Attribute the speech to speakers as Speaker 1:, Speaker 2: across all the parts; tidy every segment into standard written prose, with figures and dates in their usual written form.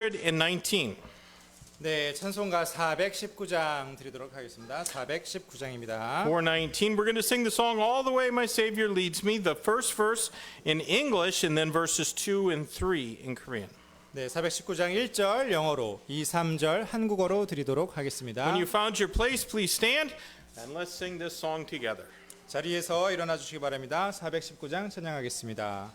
Speaker 1: 419.
Speaker 2: 네, 찬송가 419장 드리도록 하겠습니다. 419장입니다.
Speaker 1: 419. We're going to sing the song All the Way My Savior Leads Me, the first verse in English and then verses 2 and 3 in Korean.
Speaker 2: 네, 419장 1절 영어로, 2, 3절 한국어로 드리도록 하겠습니다.
Speaker 1: When you found your place, please stand and let's sing this song together.
Speaker 2: 자리에서 일어나 주시기 바랍니다. 419장 찬양하겠습니다.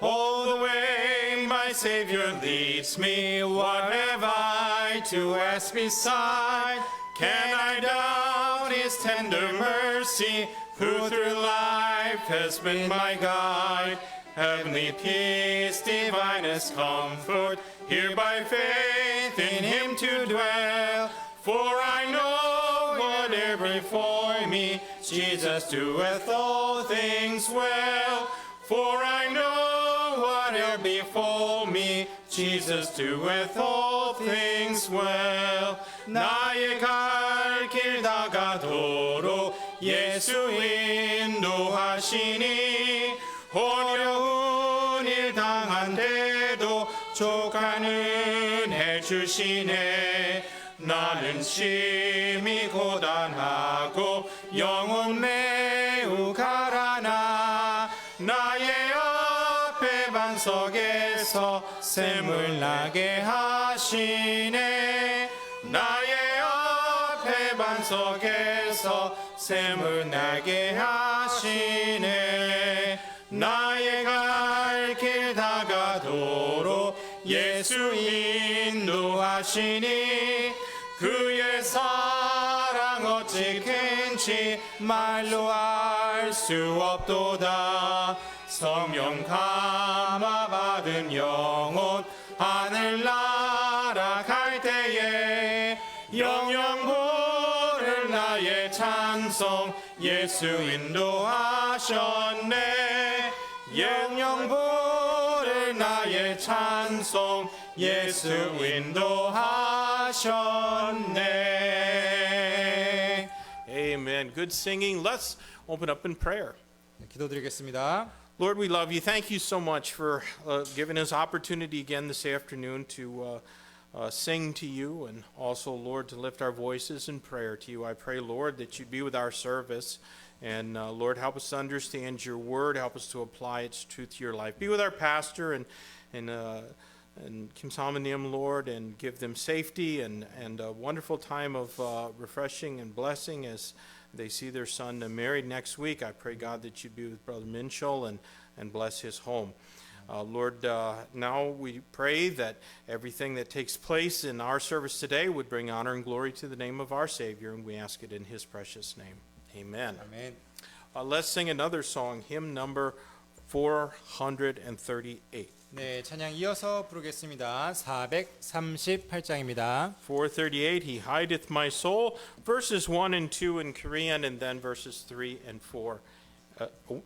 Speaker 1: All the way my Savior leads me, what have I to ask beside? Can I doubt His tender mercy, who through life has been my guide? Heavenly peace, divinest comfort, here by faith in Him to dwell. For I know whatever before me, Jesus doeth all things well. For I know whatever befall me, Jesus doeth all things well. 나의 갈 길 다가도록 예수 인도하시니, 어려운 일 당한데도 족한 은혜 주시네. 나는 심히 고단하고 영혼 매우 가라나, 나의 앞에 반석에서 샘을 나게 하시네. 나의 앞에 반석에서 샘을 나게 하시네. 나의 갈 길 다가도록 예수 인도하시니, 그의 사랑 어찌 큰지 말로 알 수 없도다. 성령 감화 받은 영혼 하늘 날아갈 때에 영영 부를 나의 찬송 예수 인도하셨네. 영영 부를 나의 찬송 예수 인도하셨네. Amen. Good singing. Let's open up in prayer.
Speaker 2: 네, 기도드리겠습니다.
Speaker 1: Lord, we love you. Thank you so much for giving us opportunity again this afternoon to sing to you, and also, Lord, to lift our voices in prayer to you. I pray, Lord, that you'd be with our service, and Lord, help us to understand your word. Help us to apply its truth to your life. Be with our pastor and Kim Salmonim, Lord, and give them safety and a wonderful time of refreshing and blessing as they see their son married next week. I pray, God, that you'd be with Brother Minchell and bless his home. Lord, now we pray that everything that takes place in our service today would bring honor and glory to the name of our Savior, and we ask it in his precious name. Amen.
Speaker 2: 아멘.
Speaker 1: Let's sing another song, hymn number 438.
Speaker 2: 네, 찬양 이어서 부르겠습니다. 438장입니다.
Speaker 1: 438, He hideth my soul, verses 1 and 2 in Korean, and then verses 3 and 4,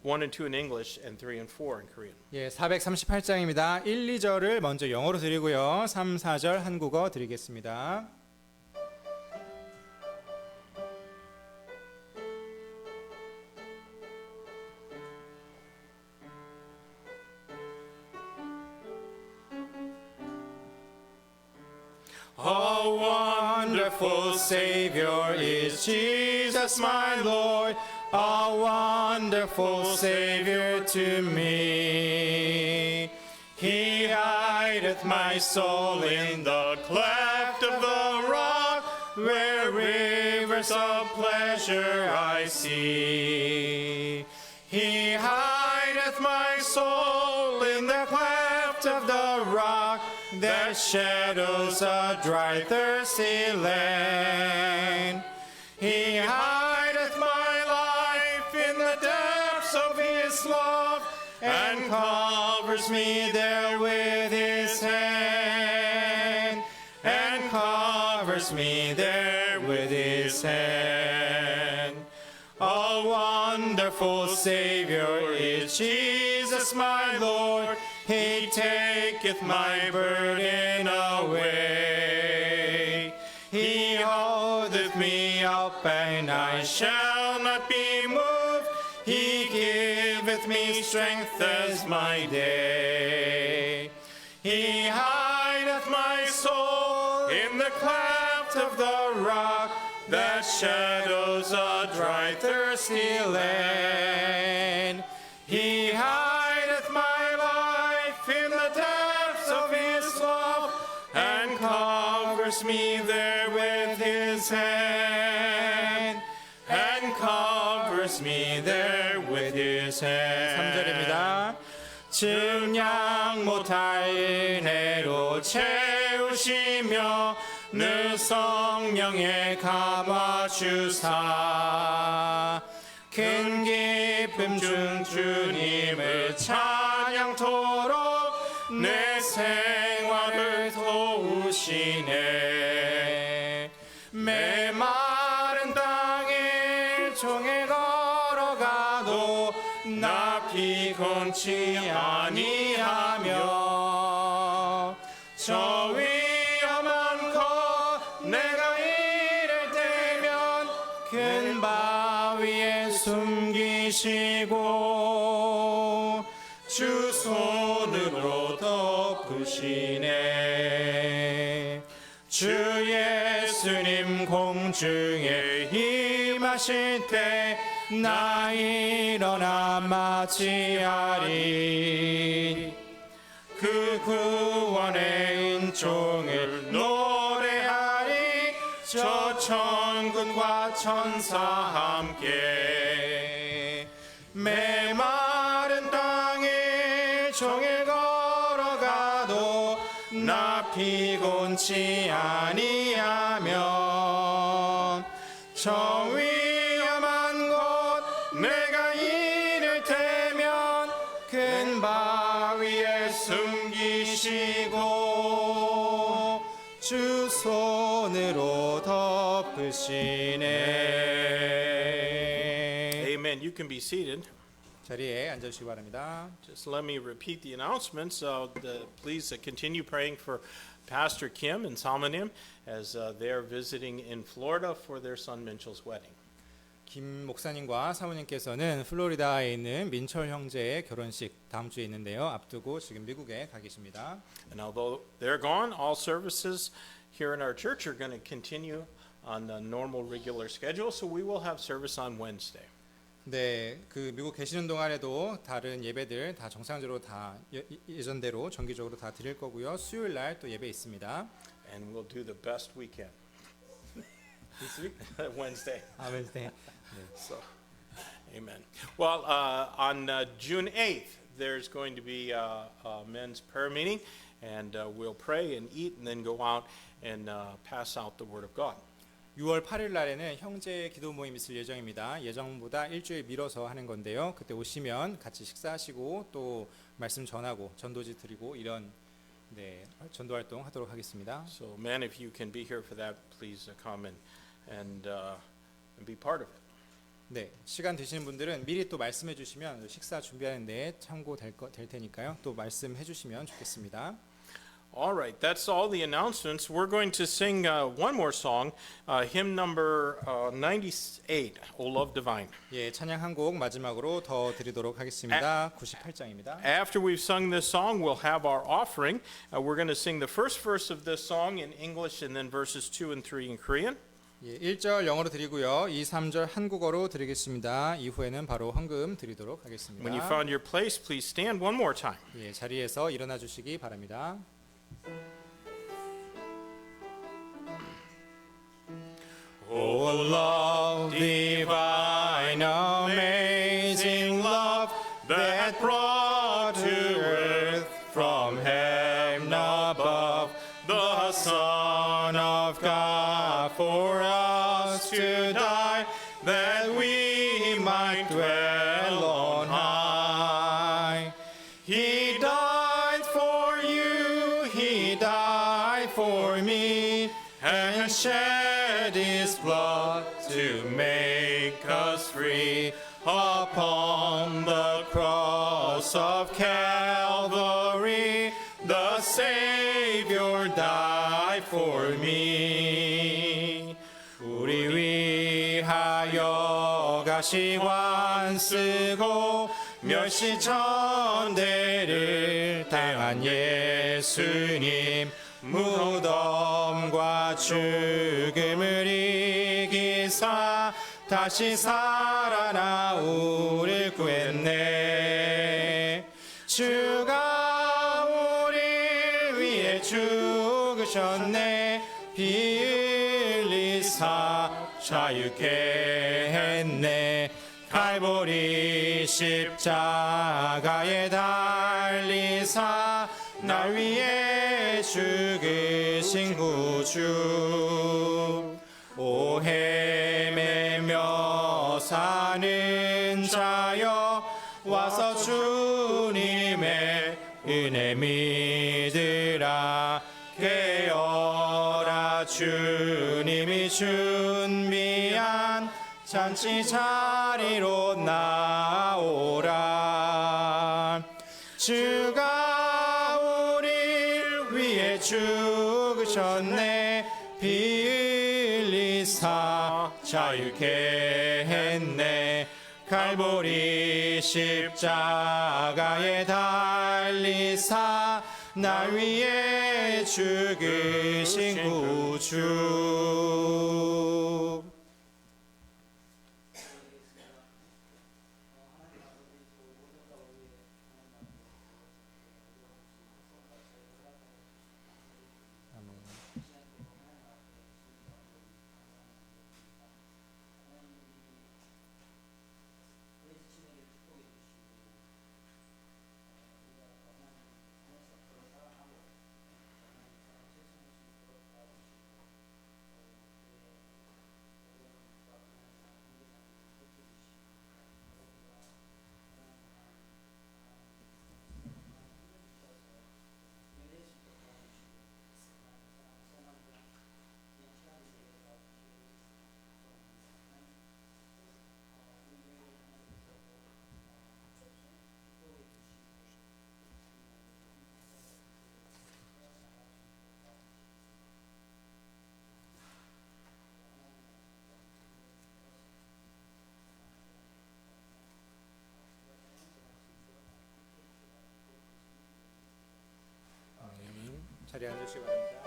Speaker 1: 1 and 2 in English, and 3 and 4 in Korean.
Speaker 2: 예, 438장입니다. 1, 2절을 먼저 영어로 드리고요. 3, 4절 한국어 드리겠습니다.
Speaker 1: A wonderful Savior is Jesus my Lord, a wonderful Savior to me. He hideth my soul in the cleft of the rock, where rivers of pleasure I see. He hideth my soul in the cleft of the rock, that shadows a dry, thirsty land. He hideth my life in the depths of His love, and covers me there with His hand, and covers me there with His hand. A wonderful Savior is Jesus my Lord, He taketh my burden away. He holdeth me up, and I shall not be moved. He giveth giveth me strength as my day. He hideth my soul in the cleft of the rock, that shadows a dry, thirsty land. He hideth my life in the depths of his love, and covers me there with his hand, and covers me there with his hand.
Speaker 2: 3절입니다. 증량 못할 은혜로 채우시며 늘 성령에 감화주사 큰 기쁨 중 주님을 찬양토록 내 생활을 도우시네. 메마른 땅에 종일 걸어가도 나 피곤치 아니하며 저 위험한 것 내가 이를 때면 큰 바위에 숨기시고 주 손으로 덮으시네. 주 예수님 공중에 임하실 때 나 일어나 맞이하리. 그 구원의 은총을 노래하리. 저 천군과 천사 함께 메마른 땅에 종일 걸어가도 나 피곤치 아니하며 저 위험한 곳 내가 이를 때면 큰 바위에 숨기시고 주 손으로 덮으시네.
Speaker 1: Amen. You can be seated.
Speaker 2: 자리에 앉아주시기 바랍니다.
Speaker 1: Just let me repeat the announcements. Please continue praying for Pastor Kim and Salmanim as they're visiting in Florida for their son Minchell's wedding.
Speaker 2: 김 목사님과 사모님께서는 플로리다에 있는 민철 형제의 결혼식 다음 주에 있는데요. 앞두고 지금 미국에 가 계십니다.
Speaker 1: And although they're gone, all services here in our church are going to continue on the normal regular schedule, so we will have service on Wednesday.
Speaker 2: 네, 그 미국 계시는 동안에도 다른 예배들 다 정상적으로 다 예전대로 정기적으로 다 드릴 거고요. 수요일 날 또 예배 있습니다.
Speaker 1: And we'll do the best we can.
Speaker 2: This week?
Speaker 1: Wednesday.
Speaker 2: 아, wednesday.
Speaker 1: So, amen. Well, on June 8th, there's going to be a men's prayer meeting, and we'll pray and eat and then go out and pass out the Word of God.
Speaker 2: 6월 8일 날에는 형제 기도 모임 있을 예정입니다. 예정보다 일주일 미뤄서 하는 건데요. 그때 오시면 같이 식사하시고 또 말씀 전하고 전도지 드리고 이런 전도 활동 하도록 하겠습니다.
Speaker 1: So, men, if you can be here for that, please come and be part of it.
Speaker 2: 네, 시간 되시는 분들은 미리 또 말씀해 주시면 식사 준비하는데 참고될 테니까요. 또 말씀해 주시면 좋겠습니다.
Speaker 1: All right, that's all the announcements. We're going to sing one more song, hymn number 98, O Love Divine.
Speaker 2: 예, 찬양 한 곡 마지막으로 더 드리도록 하겠습니다. 98장입니다.
Speaker 1: After we've sung this song, we'll have our offering. We're going to sing the first verse of this song in English and then verses 2 and 3 in Korean.
Speaker 2: 예, 1절 영어로 드리고요. 2, 3절 한국어로 드리겠습니다. 이후에는 바로 헌금 드리도록 하겠습니다.
Speaker 1: When you found your place, please stand one more time.
Speaker 2: 예, 자리에서 일어나 주시기 바랍니다. O love divine, amazing love that brought to earth from heaven above the Son of God for us to die, that we might dwell on high. He died for you, He died for me, and shed His blood to make us free. Upon the cross of Calvary, the Savior died for me. 우리 위하여 가시관 쓰고 멸시천대를 당한 예수님 무덤과 죽음을 이기사 다시 살아나 우리를 구했네. 주가 우리 위해 죽으셨네. 피 흘리사 자유케 했네. 갈보리 십자가에 달리사 날 위해 죽으신 구주. 오 헤매며 사는 자여 와서 주님의 은혜 믿으라. 깨어라 주님이 준비한 잔치 자리로 나오라. 주가 우리를 위해 죽으셨네. 피 흘리사 자유케 했네. 갈보리 십자가에 달리사 날 위해 죽으신 구주. 자리에 앉으시기 바랍니다.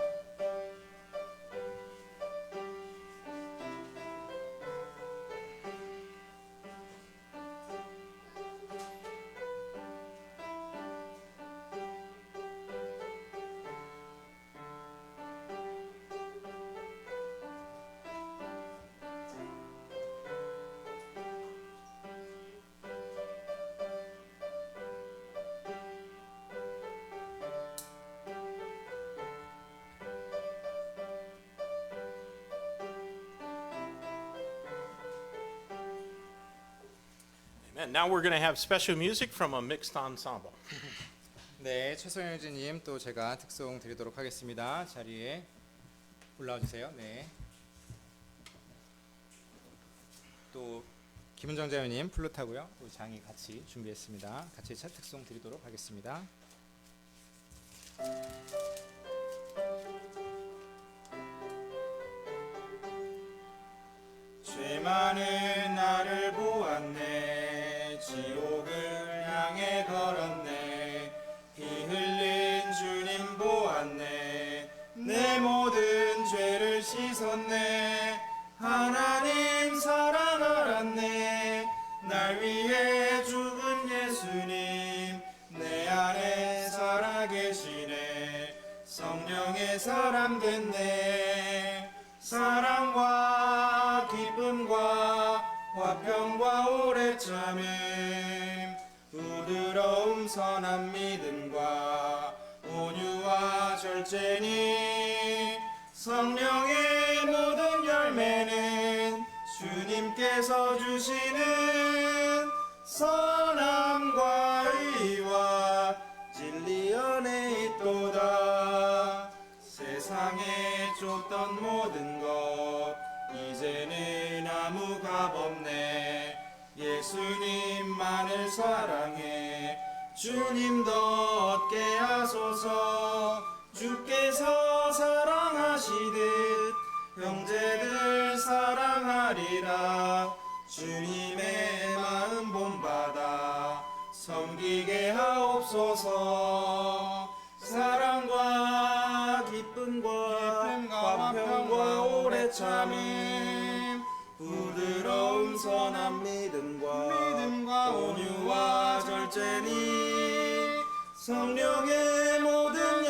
Speaker 1: And now we're going to have special music from a mixed ensemble.
Speaker 2: 네, 최성현주님 또 제가 특송 드리도록 하겠습니다. 자리에 올라와 주세요. 네. 또 김은정 자매님 플룻하고요. 또 장이 같이 준비했습니다. 같이 첫 특송 드리도록 하겠습니다. 죄 많은 나를 보았네. 지옥을 향해 걸었네. 피 흘린 주님 보았네. 내 모든 죄를 씻었네. 하나님 사랑 알았네. 날 위해 죽은 예수님 내 안에 살아계시네. 성령의 사람 됐네. 사랑과 기쁨과 화평과 오래 참음 부드러움 선한 믿음과 온유와 절제니 성령의 모든 열매는 주님께서 주시는 선함과 의와 진리 안에 있도다. 세상에 쫓던 모든 것 이제는 아무 값 없네. 예수님만을 사랑해 주님 더 얻게 하소서. 주께서 사랑하시듯 형제들 사랑하리라. 주님의 마음 본받아
Speaker 3: 주옵소서. 사랑과 기쁨과 화평과 오래 참음, 부드러움 선한 믿음과 온유와 절제니, 성령의 모든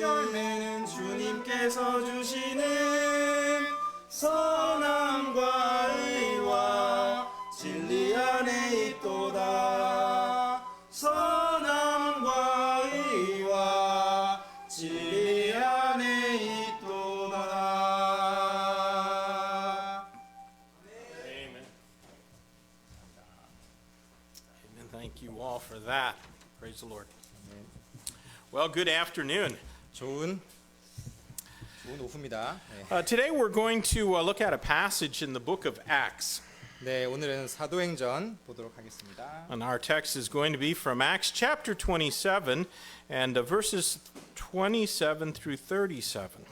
Speaker 3: 열매는 주님께서 주시는 선함과 의와 진리 안에 있도다. 선함과 의와 진리 안에 있도다.
Speaker 1: Amen. Amen. Thank you all for that. Praise the Lord. Well, good afternoon.
Speaker 2: 좋은 오후입니다. 네.
Speaker 1: Today we're going to look at a passage in the book of Acts.
Speaker 2: 네, 오늘은 사도행전 보도록 하겠습니다.
Speaker 1: And our text is going to be from Acts chapter 27 and verses 27 through 37.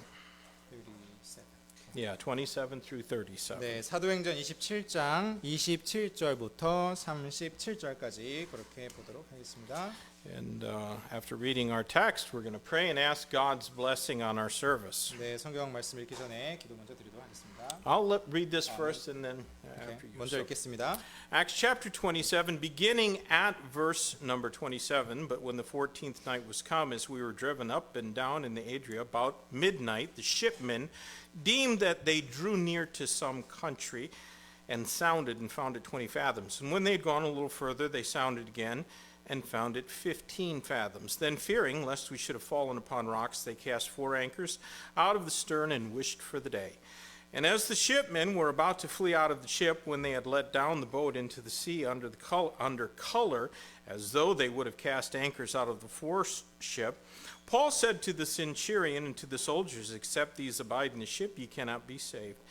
Speaker 1: Yeah, 27 through 37.
Speaker 2: 네, 사도행전 27장 27절부터 37절까지 그렇게 보도록 하겠습니다.
Speaker 1: And after reading our text, we're going to pray and ask God's blessing on our service.
Speaker 2: 네, 성경 말씀 읽기 전에 기도 먼저 드리도록 하겠습니다.
Speaker 1: I'll read this first and then after you.
Speaker 2: 먼저
Speaker 1: So,
Speaker 2: 읽겠습니다.
Speaker 1: Acts chapter 27, beginning at verse number 27. But when the 14th night was come, as we were driven up and down in the Adria about midnight, the shipmen deemed that they drew near to some country, and sounded and found it 20 fathoms. And when they had gone a little further, they sounded again and found it 15 fathoms. Then, fearing lest we should have fallen upon rocks, they cast 4 anchors out of the stern and wished for the day. And as the shipmen were about to flee out of the ship, when they had let down the boat into the sea under color, as though they would have cast anchors out of the foreship, Paul said to the centurion and to the soldiers, "Except these abide in the ship, ye cannot be saved."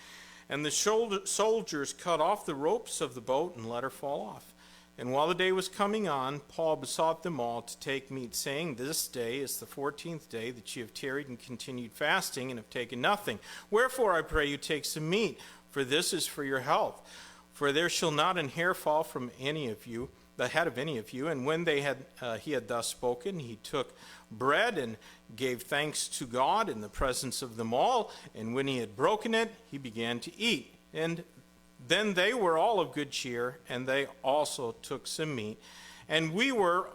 Speaker 1: And the soldiers cut off the ropes of the boat and let her fall off. And while the day was coming on, Paul besought them all to take meat, saying, "This day is the 14th day that ye have tarried and continued fasting, and have taken nothing. Wherefore I pray you take some meat, for this is for your health. For there shall not an hair fall from any of you, the head of any of you." And when he had thus spoken, he took bread and gave thanks to God in the presence of them all. And when he had broken it, he began to eat. And then they were all of good cheer, and they also took some meat. And we were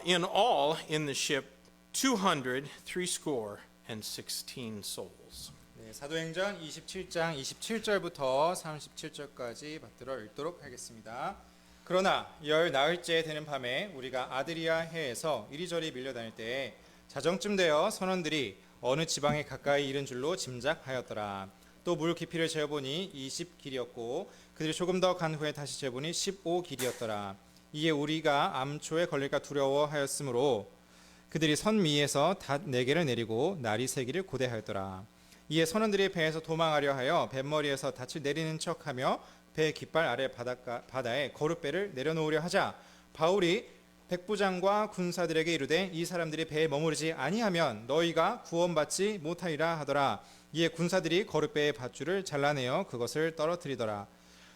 Speaker 1: in all in the ship 216 souls.
Speaker 2: 네, 사도행전 27장 27절부터 37절까지 받들어 읽도록 하겠습니다. 그러나 열 나흘째 되는 밤에 우리가 아드리아 해에서 이리저리 밀려다닐 때에 자정쯤 되어 선원들이 어느 지방에 가까이 이른 줄로 짐작하였더라. 또 물 깊이를 재어보니 20길이었고 그들이 조금 더 간 후에 다시 재보니 15길이었더라. 이에 우리가 암초에 걸릴까 두려워하였으므로 그들이 선 위에서 닷 4개를 내리고 날이 새기를 고대하였더라. 이에 선원들이 배에서 도망하려 하여 뱃머리에서 닻을 내리는 척하며 배 깃발 아래 바다에 거룻배를 내려놓으려 하자 바울이 백부장과 군사들에게 이르되 이 사람들이 배에 머무르지 아니하면 너희가 구원받지 못하리라 하더라. 이에 군사들이 거룻배의 밧줄을 잘라내어 그것을 떨어뜨리더라.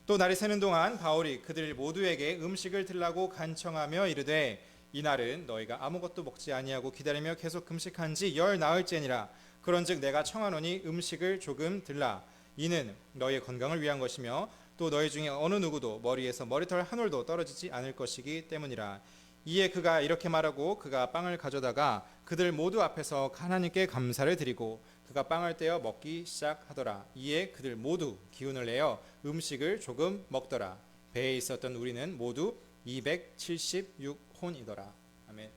Speaker 2: 또 날이 새는 동안 바울이 그들 모두에게 음식을 들라고 간청하며 이르되 이날은 너희가 아무것도 먹지 아니하고 기다리며 계속 금식한 지 열 나흘째니라. 그런즉 내가 청하노니 음식을 조금 들라. 이는 너희의 건강을 위한 것이며 또 너희 중에 어느 누구도 머리에서 머리털 한 올도 떨어지지 않을 것이기 때문이라. 이에 그가 이렇게 말하고 그가 빵을 가져다가 그들 모두 앞에서 하나님께 감사를 드리고 그가 빵을 떼어 먹기 시작하더라. 이에 그들 모두 기운을 내어 음식을 조금 먹더라. 배에 있었던 우리는 모두 276혼이더라. 아멘.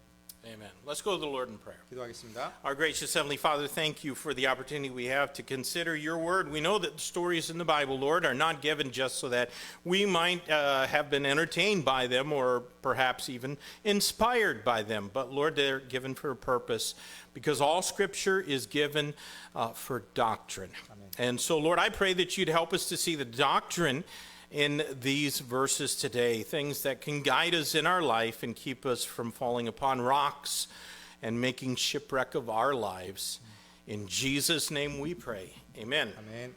Speaker 1: Amen. Let's go to the Lord in prayer.
Speaker 2: 기도하겠습니다.
Speaker 1: Our gracious Heavenly Father, thank you for the opportunity we have to consider your word. We know that the stories in the Bible, Lord, are not given just so that we might have been entertained by them or perhaps even inspired by them. But, Lord, they're given for a purpose because all Scripture is given for doctrine.
Speaker 2: Amen.
Speaker 1: And so, Lord, I pray that you'd help us to see the doctrine in these verses today, things that can guide us in our life and keep us from falling upon rocks and making shipwreck of our lives. In Jesus' name we pray. Amen.
Speaker 2: 아멘.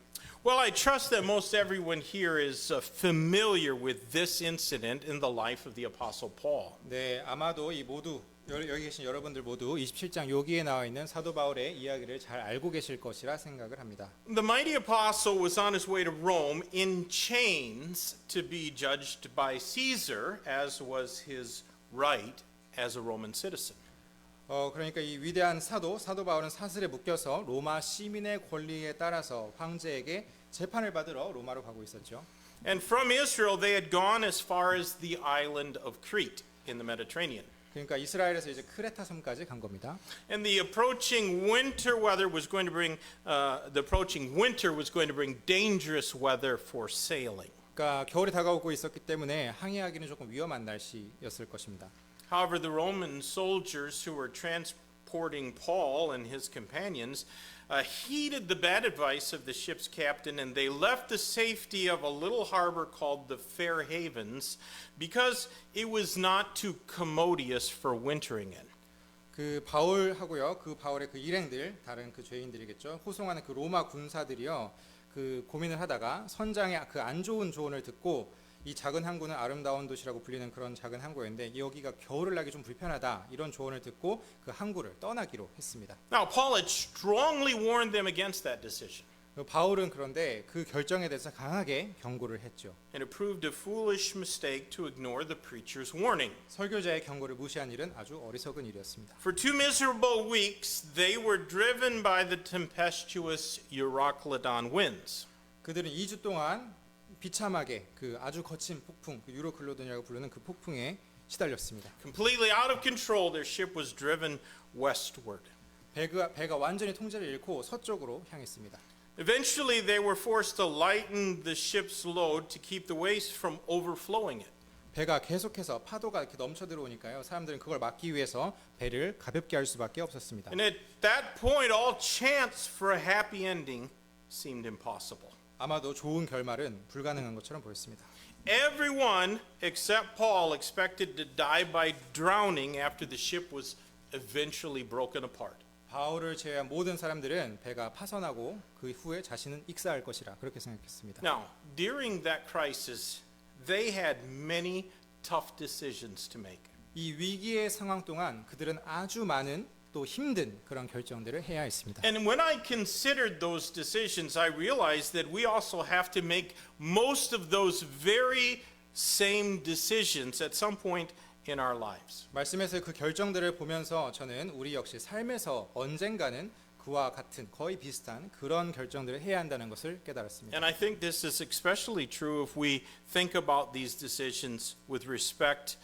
Speaker 1: Well, I trust that most everyone here is familiar with this incident in the life of the Apostle Paul.
Speaker 2: 네, 아마도 이 모두 여기 계신 여러분들 모두 27장 여기에 나와 있는 사도 바울의 이야기를 잘 알고 계실 것이라 생각을 합니다.
Speaker 1: The mighty apostle was on his way to Rome in chains to be judged by Caesar, as was his right as a Roman citizen.
Speaker 2: 그러니까 이 위대한 사도 바울은 사슬에 묶여서 로마 시민의 권리에 따라서 황제에게 재판을 받으러 로마로 가고 있었죠.
Speaker 1: And from Israel they had gone as far as the island of Crete in the Mediterranean.
Speaker 2: 그러니까 이스라엘에서 이제 크레타 섬까지 간 겁니다.
Speaker 1: And the approaching winter was going to bring dangerous weather for sailing.
Speaker 2: 그러니까 겨울이 다가오고 있었기 때문에 항해하기는 조금 위험한 날씨였을 것입니다.
Speaker 1: However, the Roman soldiers who were transporting Paul and his companions heeded the bad advice of the ship's captain, and they left the safety of a little harbor called the Fair Havens because it was not too commodious for wintering in.
Speaker 2: 그 바울하고요, 그 바울의 그 일행들, 다른 그 죄인들이겠죠. 호송하는 그 로마 군사들이요, 그 고민을 하다가 선장의 그 안 좋은 조언을 듣고 이 작은 항구는 아름다운 도시라고 불리는 그런 작은 항구였는데 여기가 겨울을 나기 좀 불편하다 이런 조언을 듣고 그 항구를 떠나기로 했습니다.
Speaker 1: Now, Paul had strongly warned them against that decision.
Speaker 2: 바울은 그런데 그 결정에 대해서 강하게 경고를 했죠.
Speaker 1: And it proved a foolish mistake to ignore the preacher's warning.
Speaker 2: 설교자의 경고를 무시한 일은 아주 어리석은 일이었습니다.
Speaker 1: For 2 miserable weeks, they were driven by the tempestuous Euroclydon winds.
Speaker 2: 그들은 2주 동안 비참하게 그 아주 거친 폭풍, 그 유로클로돈이라고 부르는 그 폭풍에 시달렸습니다.
Speaker 1: Completely out of control, their ship was driven westward.
Speaker 2: 배가 완전히 통제를 잃고 서쪽으로 향했습니다.
Speaker 1: Eventually, they were forced to lighten the ship's load to keep the waves from overflowing it.
Speaker 2: 배가 계속해서 파도가 이렇게 넘쳐 들어오니까요. 사람들은 그걸 막기 위해서 배를 가볍게 할 수밖에 없었습니다.
Speaker 1: And at that point, all chance for a happy ending seemed impossible.
Speaker 2: 아마도 좋은 결말은 불가능한 것처럼 보였습니다.
Speaker 1: Everyone except Paul expected to die by drowning after the ship was eventually broken apart.
Speaker 2: 바울을 제외한 모든 사람들은 배가 파손하고 그 후에 자신은 익사할 것이라 그렇게 생각했습니다.
Speaker 1: Now, during that crisis, they had many tough decisions to make.
Speaker 2: 이 위기의 상황 동안 그들은 아주 많은 또 힘든 그런 결정들을 해야 했습니다.
Speaker 1: And when I considered those decisions, I realized that we also have to make most of those very same decisions at some point in our lives.
Speaker 2: 말씀에서 그 결정들을 보면서 저는 우리 역시 삶에서 언젠가는 그와 같은 거의 비슷한 그런 결정들을 해야 한다는 것을 깨달았습니다.
Speaker 1: And I think this is especially true if we think about these decisions with respect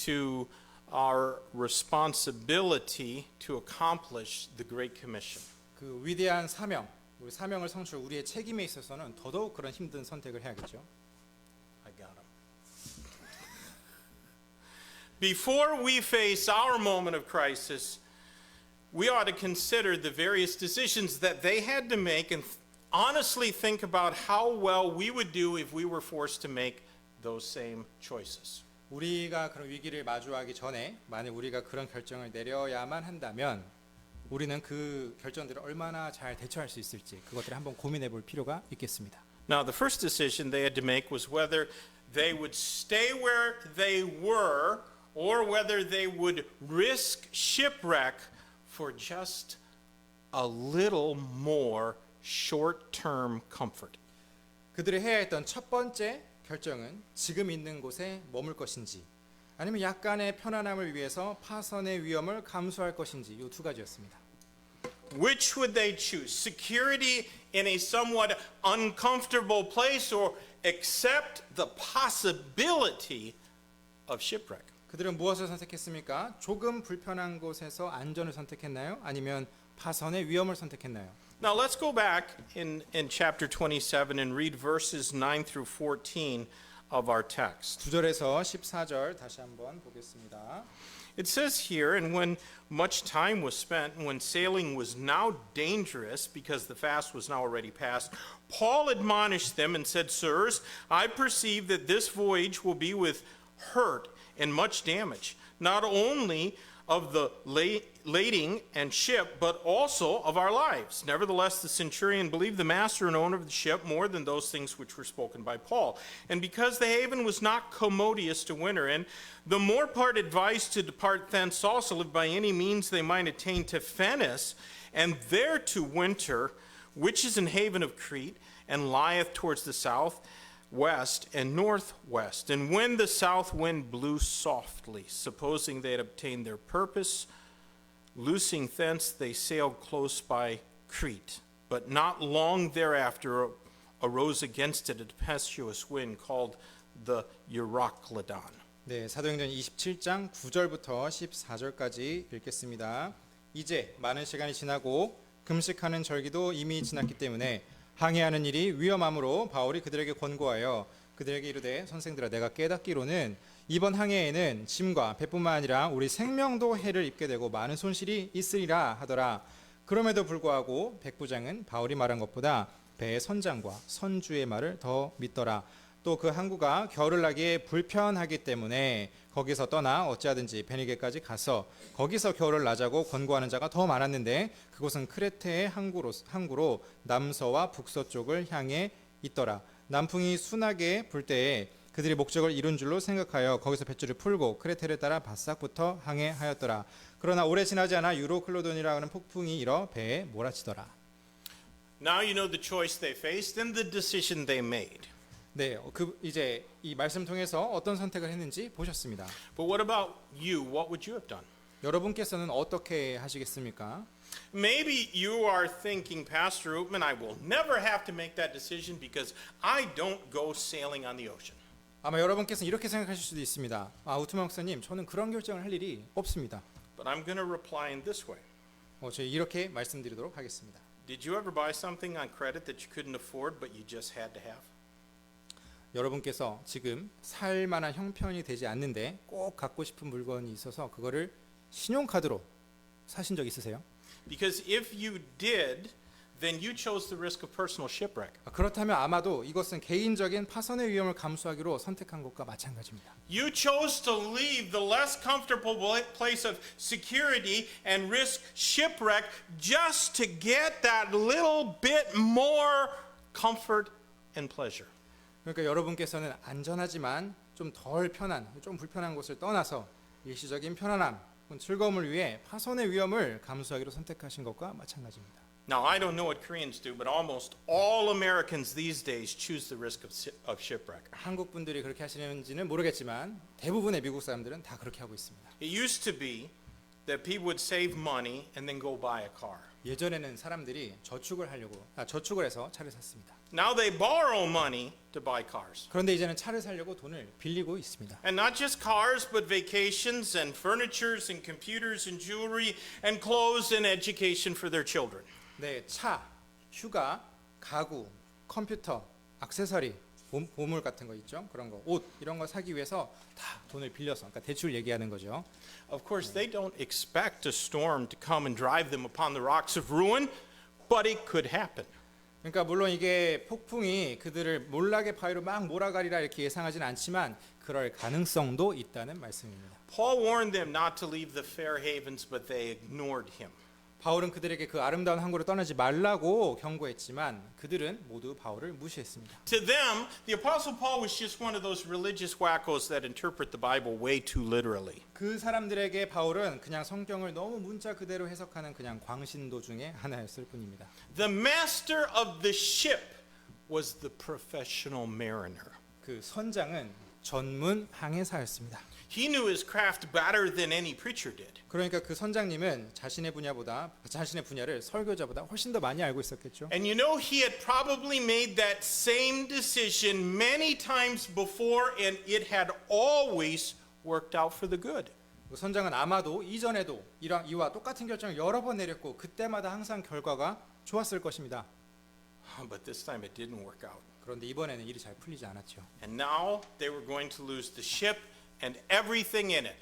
Speaker 1: to our responsibility to accomplish the Great Commission.
Speaker 2: 그 위대한 사명, 우리 사명을 성취할 우리의 책임에 있어서는 더더욱 그런 힘든 선택을 해야겠죠.
Speaker 1: I got him. Before we face our moment of crisis, we ought to consider the various decisions that they had to make and honestly think about how well we would do if we were forced to make those same choices.
Speaker 2: 우리가 그런 위기를 마주하기 전에 만약 우리가 그런 결정을 내려야만 한다면 우리는 그 결정들을 얼마나 잘 대처할 수 있을지 그것들을 한번 고민해 볼 필요가 있겠습니다.
Speaker 1: Now, the first decision they had to make was whether they would stay where they were or whether they would risk shipwreck for just a little more short-term comfort.
Speaker 2: 그들이 해야 했던 첫 번째 결정은 지금 있는 곳에 머물 것인지 아니면 약간의 편안함을 위해서 파선의 위험을 감수할 것인지 이 두 가지였습니다.
Speaker 1: Which would they choose? Security in a somewhat uncomfortable place or accept the possibility of shipwreck?
Speaker 2: 그들은 무엇을 선택했습니까? 조금 불편한 곳에서 안전을 선택했나요? 아니면 파선의 위험을 선택했나요?
Speaker 1: Now let's go back in chapter 27 and read verses 9 through 14 of our text.
Speaker 2: 9절에서 14절 다시 한번 보겠습니다.
Speaker 1: It says here, and when much time was spent, and when sailing was now dangerous, because the fast was now already past, Paul admonished them and said, Sirs, I perceive that this voyage will be with hurt and much damage, not only of the lading and ship, but also of our lives. Nevertheless, the centurion believed the master and owner of the ship more than those things which were spoken by Paul. And because the haven was not commodious to winter in, the more part advised to depart thence also, if by any means they might attain to Phanis, and there to winter, which is an haven of Crete, and lieth towards the south, west and northwest. And when the south wind blew softly, supposing they had obtained their purpose, loosing thence, they sailed close by Crete. But not long thereafter arose against it a tempestuous wind called the Euroclydon.
Speaker 2: 네, 사도행전 27장 9절부터 14절까지 읽겠습니다. 이제 많은 시간이 지나고 금식하는 절기도 이미 지났기 때문에 항해하는 일이 위험하므로 바울이 그들에게 권고하여 그들에게 이르되 선생들아 내가 깨닫기로는 이번 항해에는 짐과 배뿐만 아니라 우리 생명도 해를 입게 되고 많은 손실이 있으리라 하더라. 그럼에도 불구하고 백부장은 바울이 말한 것보다 배의 선장과 선주의 말을 더 믿더라. 또 그 항구가 겨울을 나기에 불편하기 때문에 거기서 떠나 어찌하든지 베니게까지 가서 거기서 겨울을 나자고 권고하는 자가 더 많았는데 그곳은 크레테의 항구로 남서와 북서쪽을 향해 있더라. 남풍이 순하게 불 때에 그들이 목적을 이룬 줄로 생각하여 거기서 뱃줄을 풀고 크레테를 따라 바싹부터 항해하였더라. 그러나 오래 지나지 않아 유로클로돈이라 하는 폭풍이 일어 배에 몰아치더라.
Speaker 1: Now you know the choice they faced and the decision they made.
Speaker 2: 네, 이제 이 말씀 통해서 어떤 선택을 했는지 보셨습니다.
Speaker 1: But what about you? What would you have done?
Speaker 2: 여러분께서는 어떻게 하시겠습니까?
Speaker 1: Maybe you are thinking, Pastor Ootman, I will never have to make that decision because I don't go sailing on the ocean.
Speaker 2: 아마 여러분께서는 이렇게 생각하실 수도 있습니다. 우트만 목사님, 저는 그런 결정을 할 일이 없습니다.
Speaker 1: But I'm going to reply in this way.
Speaker 2: 제가 이렇게 말씀드리도록 하겠습니다.
Speaker 1: Did you ever buy something on credit that you couldn't afford but you just had to have?
Speaker 2: 여러분께서 지금 살 만한 형편이 되지 않는데 꼭 갖고 싶은 물건이 있어서 그거를 신용카드로 사신 적 있으세요?
Speaker 1: Because if you did, then you chose the risk of personal shipwreck.
Speaker 2: 그렇다면 아마도 이것은 개인적인 파손의 위험을 감수하기로 선택한 것과 마찬가지입니다.
Speaker 1: You chose to leave the less comfortable place of security and risk shipwreck just to get that little bit more comfort and pleasure.
Speaker 2: 그러니까 여러분께서는 안전하지만 좀 덜 편한, 좀 불편한 곳을 떠나서 일시적인 편안함, 즐거움을 위해 파손의 위험을 감수하기로 선택하신 것과 마찬가지입니다.
Speaker 1: Now, I don't know what Koreans do, but almost all Americans these days choose the risk of shipwreck.
Speaker 2: 한국 분들이 그렇게 하시는지는 모르겠지만 대부분의 미국 사람들은 다 그렇게 하고 있습니다.
Speaker 1: It used to be that people would save money and then go buy a car.
Speaker 2: 예전에는 사람들이 저축을 해서 차를 샀습니다.
Speaker 1: Now they borrow money to buy cars.
Speaker 2: 그런데 이제는 차를 사려고 돈을 빌리고 있습니다.
Speaker 1: And not just cars, but vacations and furnitures and computers and jewelry and clothes and education for their children.
Speaker 2: 네, 차, 휴가, 가구, 컴퓨터, 액세서리, 보물 같은 거 있죠? 그런 거, 옷 이런 거 사기 위해서 다 돈을 빌려서, 그러니까 대출 얘기하는 거죠.
Speaker 1: Of course, they don't expect a storm to come and drive them upon the rocks of ruin, but it could happen.
Speaker 2: 그러니까 물론 이게 폭풍이 그들을 몰락의 바위로 막 몰아가리라 이렇게 예상하진 않지만 그럴 가능성도 있다는 말씀입니다.
Speaker 1: Paul warned them not to leave the fair havens, but they ignored him.
Speaker 2: 바울은 그들에게 그 아름다운 항구를 떠나지 말라고 경고했지만 그들은 모두 바울을 무시했습니다.
Speaker 1: To them, the Apostle Paul was just one of those religious wackos that interpret the Bible way too literally.
Speaker 2: 그 사람들에게 바울은 그냥 성경을 너무 문자 그대로 해석하는 그냥 광신도 중에 하나였을 뿐입니다.
Speaker 1: The master of the ship was the professional mariner.
Speaker 2: 그 선장은 전문 항해사였습니다.
Speaker 1: He knew his craft better than any preacher did.
Speaker 2: 그러니까 그 선장님은 자신의 분야를 설교자보다 훨씬 더 많이 알고 있었겠죠.
Speaker 1: And you know, he had probably made that same decision many times before, and it had always worked out for the good.
Speaker 2: 그 선장은 아마도 이전에도 이와 똑같은 결정을 여러 번 내렸고 그때마다 항상 결과가 좋았을 것입니다.
Speaker 1: But this time it didn't work out.
Speaker 2: 그런데 이번에는 일이 잘 풀리지 않았죠.
Speaker 1: And now they were going to lose the ship and everything in it.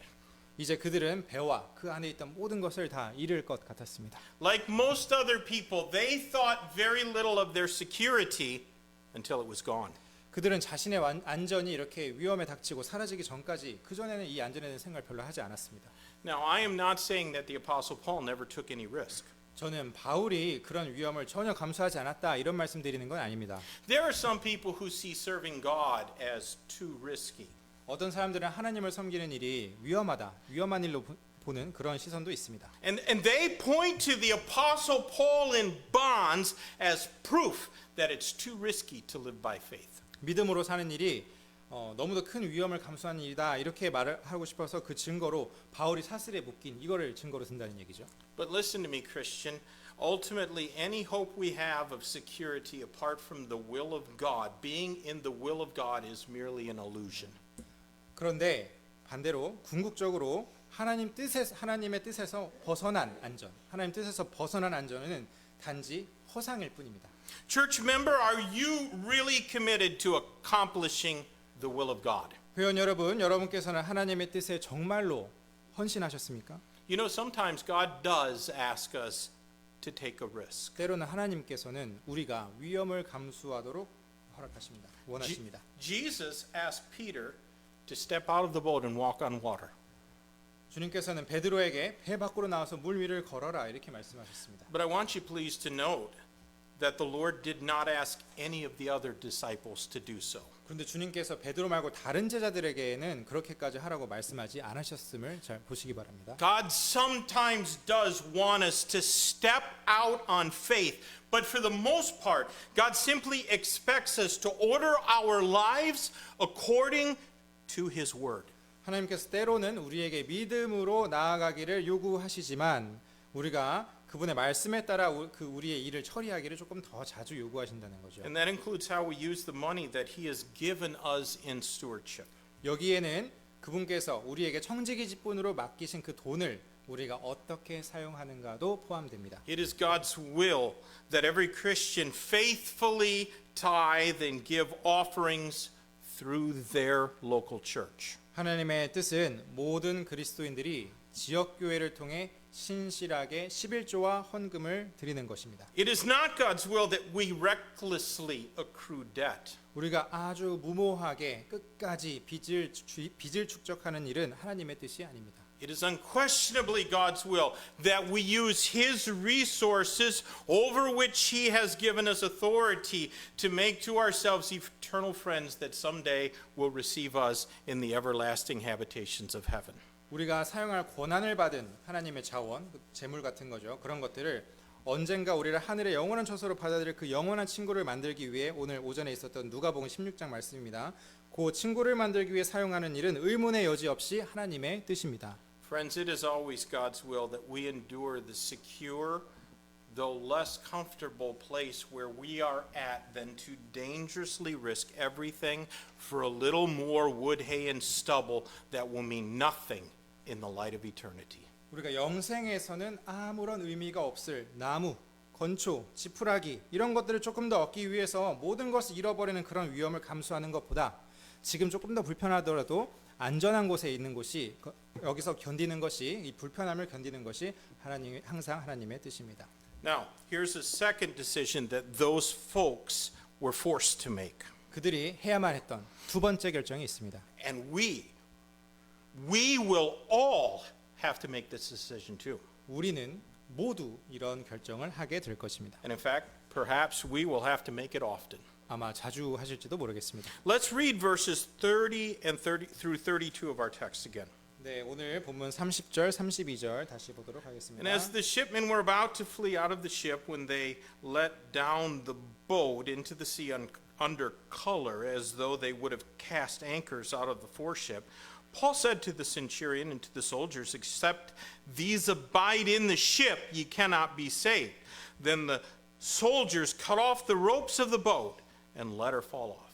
Speaker 2: 이제 그들은 배와 그 안에 있던 모든 것을 다 잃을 것 같았습니다.
Speaker 1: Like most other people, they thought very little of their security until it was gone.
Speaker 2: 그들은 자신의 안전이 이렇게 위험에 닥치고 사라지기 전까지 그 전에는 이 안전에 대한 생각을 별로 하지 않았습니다.
Speaker 1: Now, I am not saying that the Apostle Paul never took any risk.
Speaker 2: 저는 바울이 그런 위험을 전혀 감수하지 않았다 이런 말씀드리는 건 아닙니다.
Speaker 1: There are some people who see serving God as too risky.
Speaker 2: 어떤 사람들은 하나님을 섬기는 일이 위험한 일로 보는 그런 시선도 있습니다.
Speaker 1: And they point to the Apostle Paul in bonds as proof that it's too risky to live by faith.
Speaker 2: 믿음으로 사는 일이 너무도 큰 위험을 감수하는 일이다 이렇게 말을 하고 싶어서 그 증거로 바울이 사슬에 묶인 이거를 증거로 든다는 얘기죠.
Speaker 1: But listen to me, Christian. Ultimately, any hope we have of security apart from the will of God, being in the will of God, is merely an illusion.
Speaker 2: 그런데 반대로 궁극적으로 하나님의 뜻에서 벗어난 안전, 하나님 뜻에서 벗어난 안전은 단지 허상일 뿐입니다.
Speaker 1: Church member, are you really committed to accomplishing the will of God?
Speaker 2: 회원 여러분, 여러분께서는 하나님의 뜻에 정말로 헌신하셨습니까?
Speaker 1: You know, sometimes God does ask us to take a risk.
Speaker 2: 때로는 하나님께서는 우리가 위험을 감수하도록 허락하십니다. 원하십니다.
Speaker 1: Jesus asked Peter to step out of the boat and walk on water.
Speaker 2: 주님께서는 베드로에게 배 밖으로 나와서 물 위를 걸어라 이렇게 말씀하셨습니다.
Speaker 1: But I want you please to note that the Lord did not ask any of the other disciples to do so.
Speaker 2: 그런데 주님께서 베드로 말고 다른 제자들에게는 그렇게까지 하라고 말씀하지 않으셨음을 잘 보시기 바랍니다.
Speaker 1: God sometimes does want us to step out on faith, but for the most part, God simply expects us to order our lives according to His Word.
Speaker 2: 하나님께서 때로는 우리에게 믿음으로 나아가기를 요구하시지만 우리가 그분의 말씀에 따라 우리의 일을 처리하기를 조금 더 자주 요구하신다는 거죠.
Speaker 1: And that includes how we use the money that He has given us in stewardship.
Speaker 2: 여기에는 그분께서 우리에게 청지기 직분으로 맡기신 그 돈을 우리가 어떻게 사용하는가도 포함됩니다.
Speaker 1: It is God's will that every Christian faithfully tithe and give offerings through their local church.
Speaker 2: 하나님의 뜻은 모든 그리스도인들이 지역 교회를 통해 신실하게 11조와 헌금을 드리는 것입니다.
Speaker 1: It is not God's will that we recklessly accrue debt.
Speaker 2: 우리가 아주 무모하게 끝까지 빚을 축적하는 일은 하나님의 뜻이 아닙니다.
Speaker 1: It is unquestionably God's will that we use His resources over which He has given us authority to make to ourselves eternal friends that someday will receive us in the everlasting habitations of heaven.
Speaker 2: 우리가 사용할 권한을 받은 하나님의 자원, 재물 같은 거죠. 그런 것들을 언젠가 우리를 하늘의 영원한 처소로 받아들일 그 영원한 친구를 만들기 위해 오늘 오전에 있었던 누가복음 16장 말씀입니다. 그 친구를 만들기 위해 사용하는 일은 의문의 여지 없이 하나님의 뜻입니다.
Speaker 1: Friends, it is always God's will that we endure the secure, though less comfortable place where we are at than to dangerously risk everything for a little more wood, hay, and stubble that will mean nothing in the light of eternity.
Speaker 2: 우리가 영생에서는 아무런 의미가 없을 나무, 건초, 지푸라기 이런 것들을 조금 더 얻기 위해서 모든 것을 잃어버리는 그런 위험을 감수하는 것보다 지금 조금 더 불편하더라도 안전한 곳에 있는 곳이 여기서 견디는 것이 이 불편함을 견디는 것이 항상 하나님의 뜻입니다.
Speaker 1: Now, here's a second decision that those folks were forced to make.
Speaker 2: 그들이 해야만 했던 두 번째 결정이 있습니다.
Speaker 1: And we will all have to make this decision too.
Speaker 2: 우리는 모두 이런 결정을 하게 될 것입니다.
Speaker 1: And in fact, perhaps we will have to make it often.
Speaker 2: 아마 자주 하실지도 모르겠습니다.
Speaker 1: Let's read verses 30 and 30 through 32 of our text again.
Speaker 2: 네, 오늘 본문 30절, 32절 다시 보도록 하겠습니다.
Speaker 1: And as the shipmen were about to flee out of the ship when they let down the boat into the sea under color as though they would have cast anchors out of the foreship, Paul said to the centurion and to the soldiers, "Except these abide in the ship, ye cannot be saved." Then the soldiers cut off the ropes of the boat and let her fall off.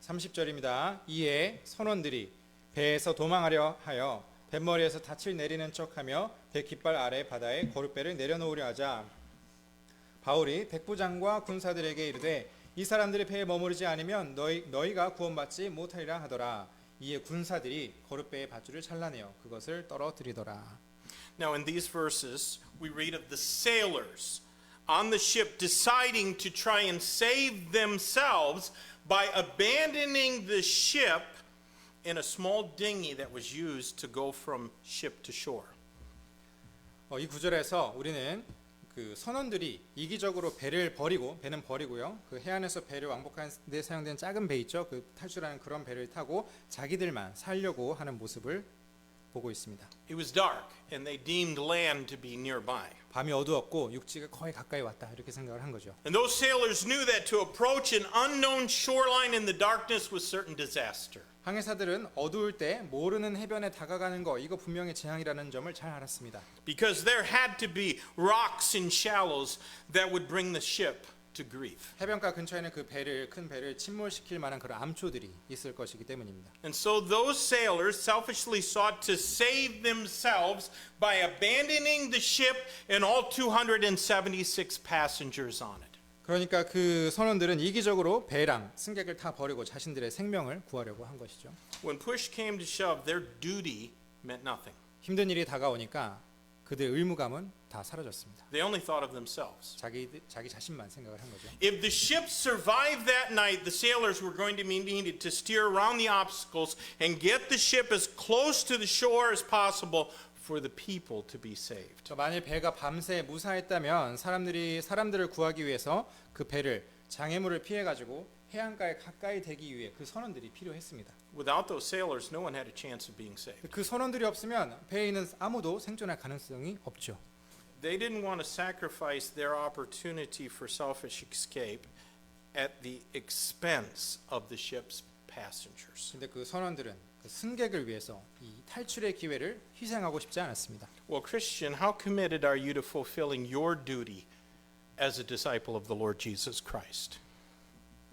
Speaker 2: 30절입니다. 이에 선원들이 배에서 도망하려 하여 뱃머리에서 닻을 내리는 척하며 배 깃발 아래 바다에 거룻배를 내려놓으려 하자 바울이 백부장과 군사들에게 이르되 이 사람들이 배에 머무르지 않으면 너희가 구원받지 못하리라 하더라. 이에 군사들이 거룻배의 밧줄을 잘라내어 그것을 떨어뜨리더라.
Speaker 1: Now in these verses we read of the sailors on the ship deciding to try and save themselves by abandoning the ship in a small dinghy that was used to go from ship to shore.
Speaker 2: 이 구절에서 우리는 그 선원들이 이기적으로 배는 버리고요. 그 해안에서 배를 왕복하는 데 사용된 작은 배 있죠. 그 탈출하는 그런 배를 타고 자기들만 살려고 하는 모습을 보고 있습니다.
Speaker 1: It was dark and they deemed land to be nearby.
Speaker 2: 밤이 어두웠고 육지가 거의 가까이 왔다 이렇게 생각을 한 거죠.
Speaker 1: And those sailors knew that to approach an unknown shoreline in the darkness was certain disaster.
Speaker 2: 항해사들은 어두울 때 모르는 해변에 다가가는 거 이거 분명히 재앙이라는 점을 잘 알았습니다.
Speaker 1: Because there had to be rocks and shallows that would bring the ship to grief.
Speaker 2: 해변가 근처에는 큰 배를 침몰시킬 만한 그런 암초들이 있을 것이기 때문입니다.
Speaker 1: And so those sailors selfishly sought to save themselves by abandoning the ship and all 276 passengers on it.
Speaker 2: 그러니까 그 선원들은 이기적으로 배랑 승객을 다 버리고 자신들의 생명을 구하려고 한 것이죠.
Speaker 1: When push came to shove, their duty meant nothing.
Speaker 2: 힘든 일이 다가오니까 그들의 의무감은 다 사라졌습니다.
Speaker 1: They only thought of themselves.
Speaker 2: 자기 자신만 생각을 한 거죠.
Speaker 1: If the ship survived that night, the sailors were going to be needed to steer around the obstacles and get the ship as close to the shore as possible for the people to be saved.
Speaker 2: 만일 배가 밤새 무사했다면 사람들을 구하기 위해서 그 배를 장애물을 피해 가지고 해안가에 가까이 대기 위해 그 선원들이 필요했습니다.
Speaker 1: Without those sailors, no one had a chance of being saved.
Speaker 2: 그 선원들이 없으면 배에 있는 아무도 생존할 가능성이 없죠.
Speaker 1: They didn't want to sacrifice their opportunity for selfish escape at the expense of the ship's passengers.
Speaker 2: 근데 그 선원들은 그 승객을 위해서 이 탈출의 기회를 희생하고 싶지 않았습니다.
Speaker 1: Well, Christian, how committed are you to fulfilling your duty as a disciple of the Lord Jesus Christ?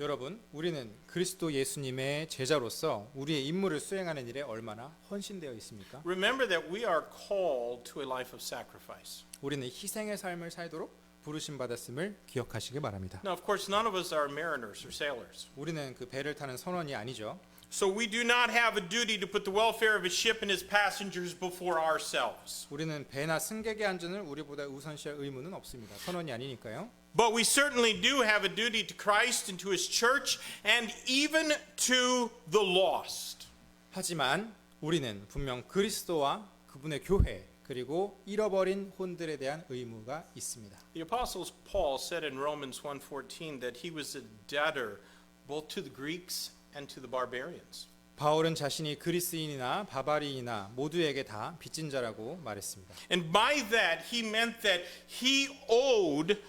Speaker 2: 여러분, 우리는 그리스도 예수님의 제자로서 우리의 임무를 수행하는 일에 얼마나 헌신되어 있습니까?
Speaker 1: Remember that we are called to a life of sacrifice.
Speaker 2: 우리는 희생의 삶을 살도록 부르심 받았음을 기억하시기 바랍니다.
Speaker 1: Now, of course, none of us are mariners or sailors.
Speaker 2: 우리는 그 배를 타는 선원이 아니죠.
Speaker 1: So we do not have a duty to put the welfare of a ship and its passengers before ourselves.
Speaker 2: 우리는 배나 승객의 안전을 우리보다 우선시할 의무는 없습니다. 선원이 아니니까요.
Speaker 1: But we certainly do have a duty to Christ and to His church and even to the lost.
Speaker 2: 하지만 우리는 분명 그리스도와 그분의 교회 그리고 잃어버린 혼들에 대한 의무가 있습니다.
Speaker 1: The Apostle Paul said in Romans 1:14 that he was a debtor both to the Greeks and to the barbarians.
Speaker 2: 바울은 자신이 그리스인이나 바바리인이나 모두에게 다 빚진 자라고 말했습니다.
Speaker 1: And by that he meant that he owed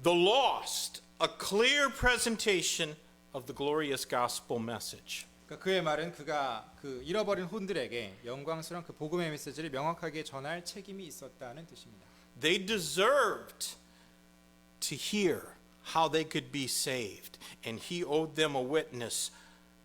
Speaker 1: the lost a clear presentation of the glorious gospel message.
Speaker 2: 그러니까 그의 말은 그가 그 잃어버린 혼들에게 영광스러운 그 복음의 메시지를 명확하게 전할 책임이 있었다는 뜻입니다.
Speaker 1: They deserved to hear how they could be saved, and he owed them a witness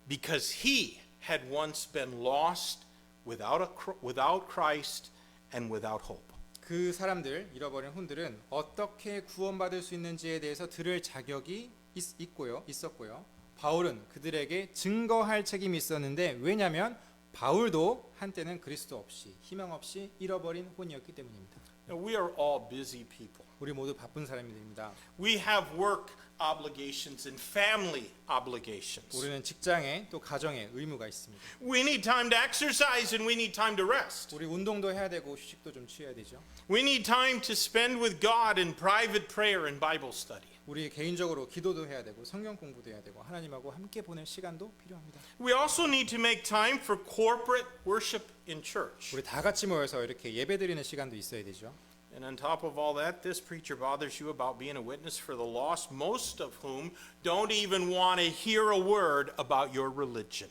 Speaker 1: because he had once been lost without Christ and without hope.
Speaker 2: 그 사람들 잃어버린 혼들은 어떻게 구원받을 수 있는지에 대해서 들을 자격이 있었고요. 바울은 그들에게 증거할 책임이 있었는데 왜냐하면 바울도 한때는 그리스도 없이 희망 없이 잃어버린 혼이었기 때문입니다.
Speaker 1: Now, we are all busy people.
Speaker 2: 우리 모두 바쁜 사람들입니다.
Speaker 1: We have work obligations and family obligations.
Speaker 2: 우리는 직장에 또 가정에 의무가 있습니다.
Speaker 1: We need time to exercise and we need time to rest.
Speaker 2: 우리 운동도 해야 되고 휴식도 좀 취해야 되죠.
Speaker 1: We need time to spend with God in private prayer and Bible study.
Speaker 2: 우리 개인적으로 기도도 해야 되고 성경 공부도 해야 되고 하나님하고 함께 보낼 시간도 필요합니다.
Speaker 1: We also need to make time for corporate worship in church.
Speaker 2: 우리 다 같이 모여서 이렇게 예배드리는 시간도 있어야 되죠.
Speaker 1: And on top of all that, this preacher bothers you about being a witness for the lost, most of whom don't even want to hear a word about your religion.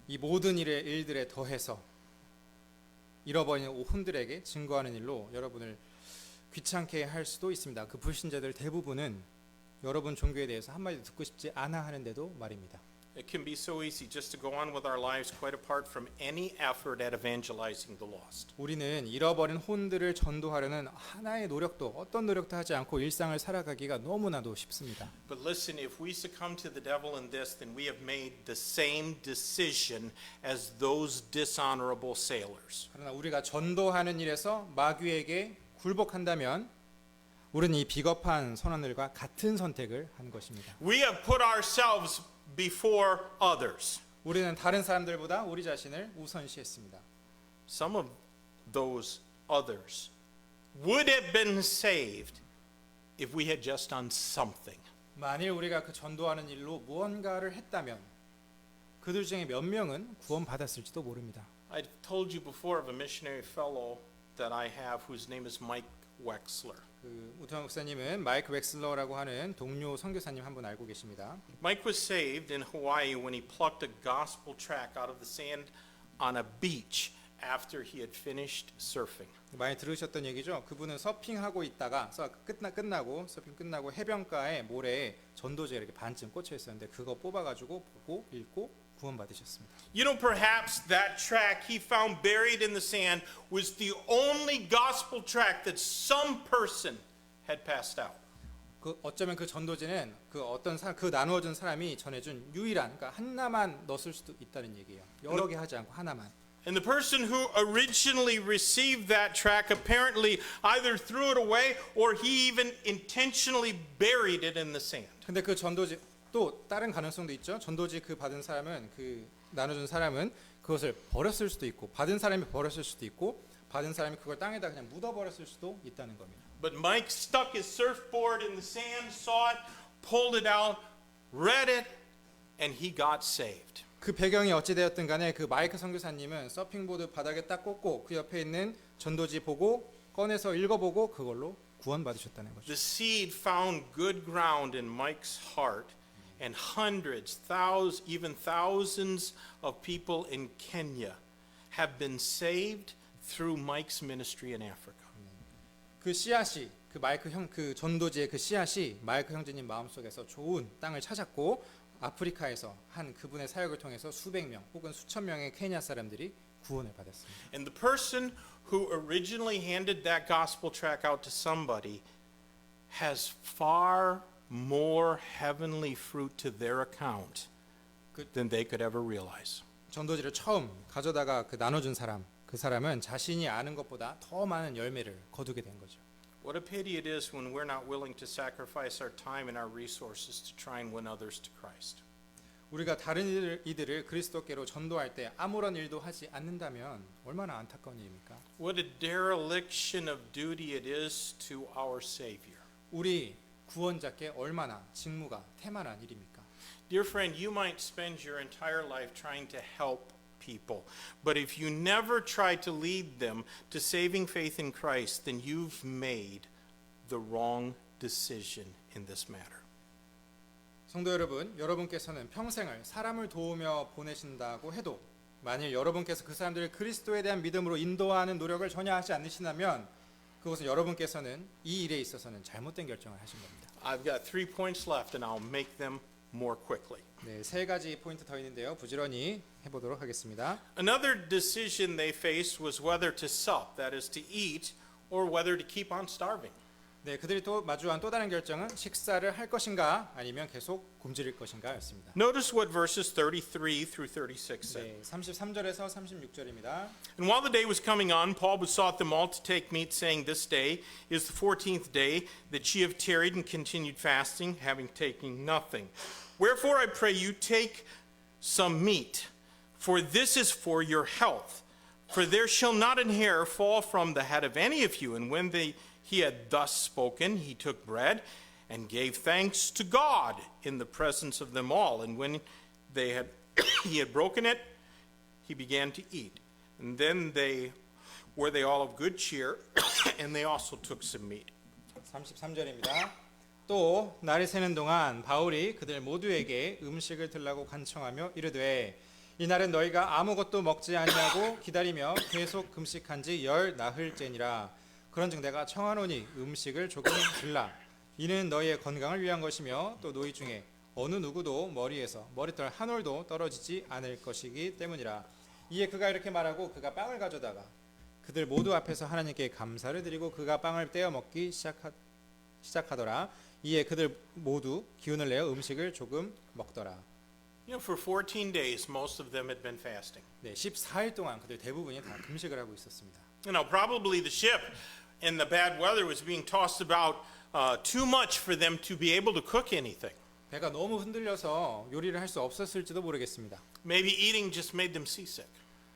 Speaker 2: 이 모든 일들에 더해서 잃어버린 혼들에게 증거하는 일로 여러분을 귀찮게 할 수도 있습니다. 그 불신자들 대부분은 여러분 종교에 대해서 한마디도 듣고 싶지 않아 하는데도 말입니다.
Speaker 1: It can be so easy just to go on with our lives quite apart from any effort at evangelizing the lost.
Speaker 2: 우리는 잃어버린 혼들을 전도하려는 하나의 노력도 어떤 노력도 하지 않고 일상을 살아가기가 너무나도 쉽습니다.
Speaker 1: But listen, if we succumb to the devil in this, then we have made the same decision as those dishonorable sailors.
Speaker 2: 그러나 우리가 전도하는 일에서 마귀에게 굴복한다면 우리는 이 비겁한 선원들과 같은 선택을 한 것입니다.
Speaker 1: We have put ourselves before others.
Speaker 2: 우리는 다른 사람들보다 우리 자신을 우선시했습니다.
Speaker 1: Some of those others would have been saved if we had just done something.
Speaker 2: 만일 우리가 그 전도하는 일로 무언가를 했다면 그들 중에 몇 명은 구원받았을지도 모릅니다.
Speaker 1: I told you before of a missionary fellow that I have whose name is Mike Wexler.
Speaker 2: 그 우태원 목사님은 마이크 웩슬러라고 하는 동료 선교사님 한 분 알고 계십니다.
Speaker 1: Mike was saved in Hawaii when he plucked a gospel tract out of the sand on a beach after he had finished surfing.
Speaker 2: 많이 들으셨던 얘기죠. 그분은 서핑하고 있다가 서핑 끝나고 해변가에 모래에 전도지가 이렇게 반쯤 꽂혀 있었는데 그거 뽑아가지고 보고 읽고 구원받으셨습니다.
Speaker 1: You know, perhaps that tract he found buried in the sand was the only gospel tract that some person had passed out.
Speaker 2: 그 어쩌면 그 전도지는 그 나누어준 사람이 전해준 유일한 그러니까 하나만 넣었을 수도 있다는 얘기예요. 여러 개 하지 않고 하나만.
Speaker 1: And the person who originally received that tract apparently either threw it away or he even intentionally buried it in the sand.
Speaker 2: 근데 그 전도지 또 다른 가능성도 있죠. 전도지 그 받은 사람은 그 나눠준 사람은 그것을 버렸을 수도 있고 받은 사람이 버렸을 수도 있고 받은 사람이 그걸 땅에다 그냥 묻어버렸을 수도 있다는 겁니다.
Speaker 1: But Mike stuck his surfboard in the sand, saw it, pulled it out, read it, and he got saved.
Speaker 2: 그 배경이 어찌 되었든 간에 그 마이크 선교사님은 서핑보드 바닥에 딱 꽂고 그 옆에 있는 전도지 보고 꺼내서 읽어보고 그걸로 구원받으셨다는 거죠.
Speaker 1: The seed found good ground in Mike's heart, and hundreds, thousands, even thousands of people in Kenya have been saved through Mike's ministry in Africa.
Speaker 2: 그 씨앗이 그 전도지의 그 씨앗이 마이크 형제님 마음속에서 좋은 땅을 찾았고 아프리카에서 한 그분의 사역을 통해서 수백 명 혹은 수천 명의 케냐 사람들이 구원을 받았습니다.
Speaker 1: And the person who originally handed that gospel tract out to somebody has far more heavenly fruit to their account than they could ever realize.
Speaker 2: 전도지를 처음 가져다가 그 나눠준 사람, 그 사람은 자신이 아는 것보다 더 많은 열매를 거두게 된 거죠.
Speaker 1: What a pity it is when we're not willing to sacrifice our time and our resources to try and win others to Christ.
Speaker 2: 우리가 다른 이들을 그리스도께로 전도할 때 아무런 일도 하지 않는다면 얼마나 안타까운 일입니까?
Speaker 1: What a dereliction of duty it is to our Savior.
Speaker 2: 우리 구원자께 얼마나 직무가 태만한 일입니까?
Speaker 1: Dear friend, you might spend your entire life trying to help people, but if you never try to lead them to saving faith in Christ, then you've made the wrong decision in this matter.
Speaker 2: 성도 여러분, 여러분께서는 평생을 사람을 도우며 보내신다고 해도 만일 여러분께서 그 사람들을 그리스도에 대한 믿음으로 인도하는 노력을 전혀 하지 않으신다면 그것은 여러분께서는 이 일에 있어서는 잘못된 결정을 하신 겁니다.
Speaker 1: I've got 3 points left and I'll make them more quickly.
Speaker 2: 네, 세 가지 포인트 더 있는데요. 부지런히 해보도록 하겠습니다.
Speaker 1: Another decision they faced was whether to sup, that is to eat, or whether to keep on starving.
Speaker 2: 네, 그들이 또 마주한 또 다른 결정은 식사를 할 것인가 아니면 계속 굶주릴 것인가였습니다.
Speaker 1: Notice what verses 33 through 36 said.
Speaker 2: 네, 33절에서 36절입니다.
Speaker 1: And while the day was coming on, Paul besought them all to take meat, saying, This day is the 14th day that ye have tarried and continued fasting, having taken nothing. Wherefore I pray you take some meat, for this is for your health. For there shall not an hair fall from the head of any of you. And when he had thus spoken, he took bread and gave thanks to God in the presence of them all. And when he had broken it, he began to eat. And then were they all of good cheer, and they also took some meat.
Speaker 2: 33절입니다. 또 날이 새는 동안 바울이 그들 모두에게 음식을 들라고 간청하며 이르되 이날은 너희가 아무것도 먹지 아니하고 기다리며 계속 금식한 지 10나흘째니라. 그런즉 내가 청하노니 음식을 조금 들라. 이는 너희의 건강을 위한 것이며 또 너희 중에 어느 누구도 머리에서 머리털 한 올도 떨어지지 않을 것이기 때문이라. 이에 그가 이렇게 말하고 그가 빵을 가져다가 그들 모두 앞에서 하나님께 감사를 드리고 그가 빵을 떼어 먹기 시작하더라. 이에 그들 모두 기운을 내어 음식을 조금 먹더라.
Speaker 1: You know, for 14 days, most of them had been fasting.
Speaker 2: 네, 14일 동안 그들 대부분이 다 금식을 하고 있었습니다.
Speaker 1: You know, probably the ship in the bad weather was being tossed about too much for them to be able to cook anything.
Speaker 2: 배가 너무 흔들려서 요리를 할 수 없었을지도 모르겠습니다.
Speaker 1: Maybe eating just made them seasick.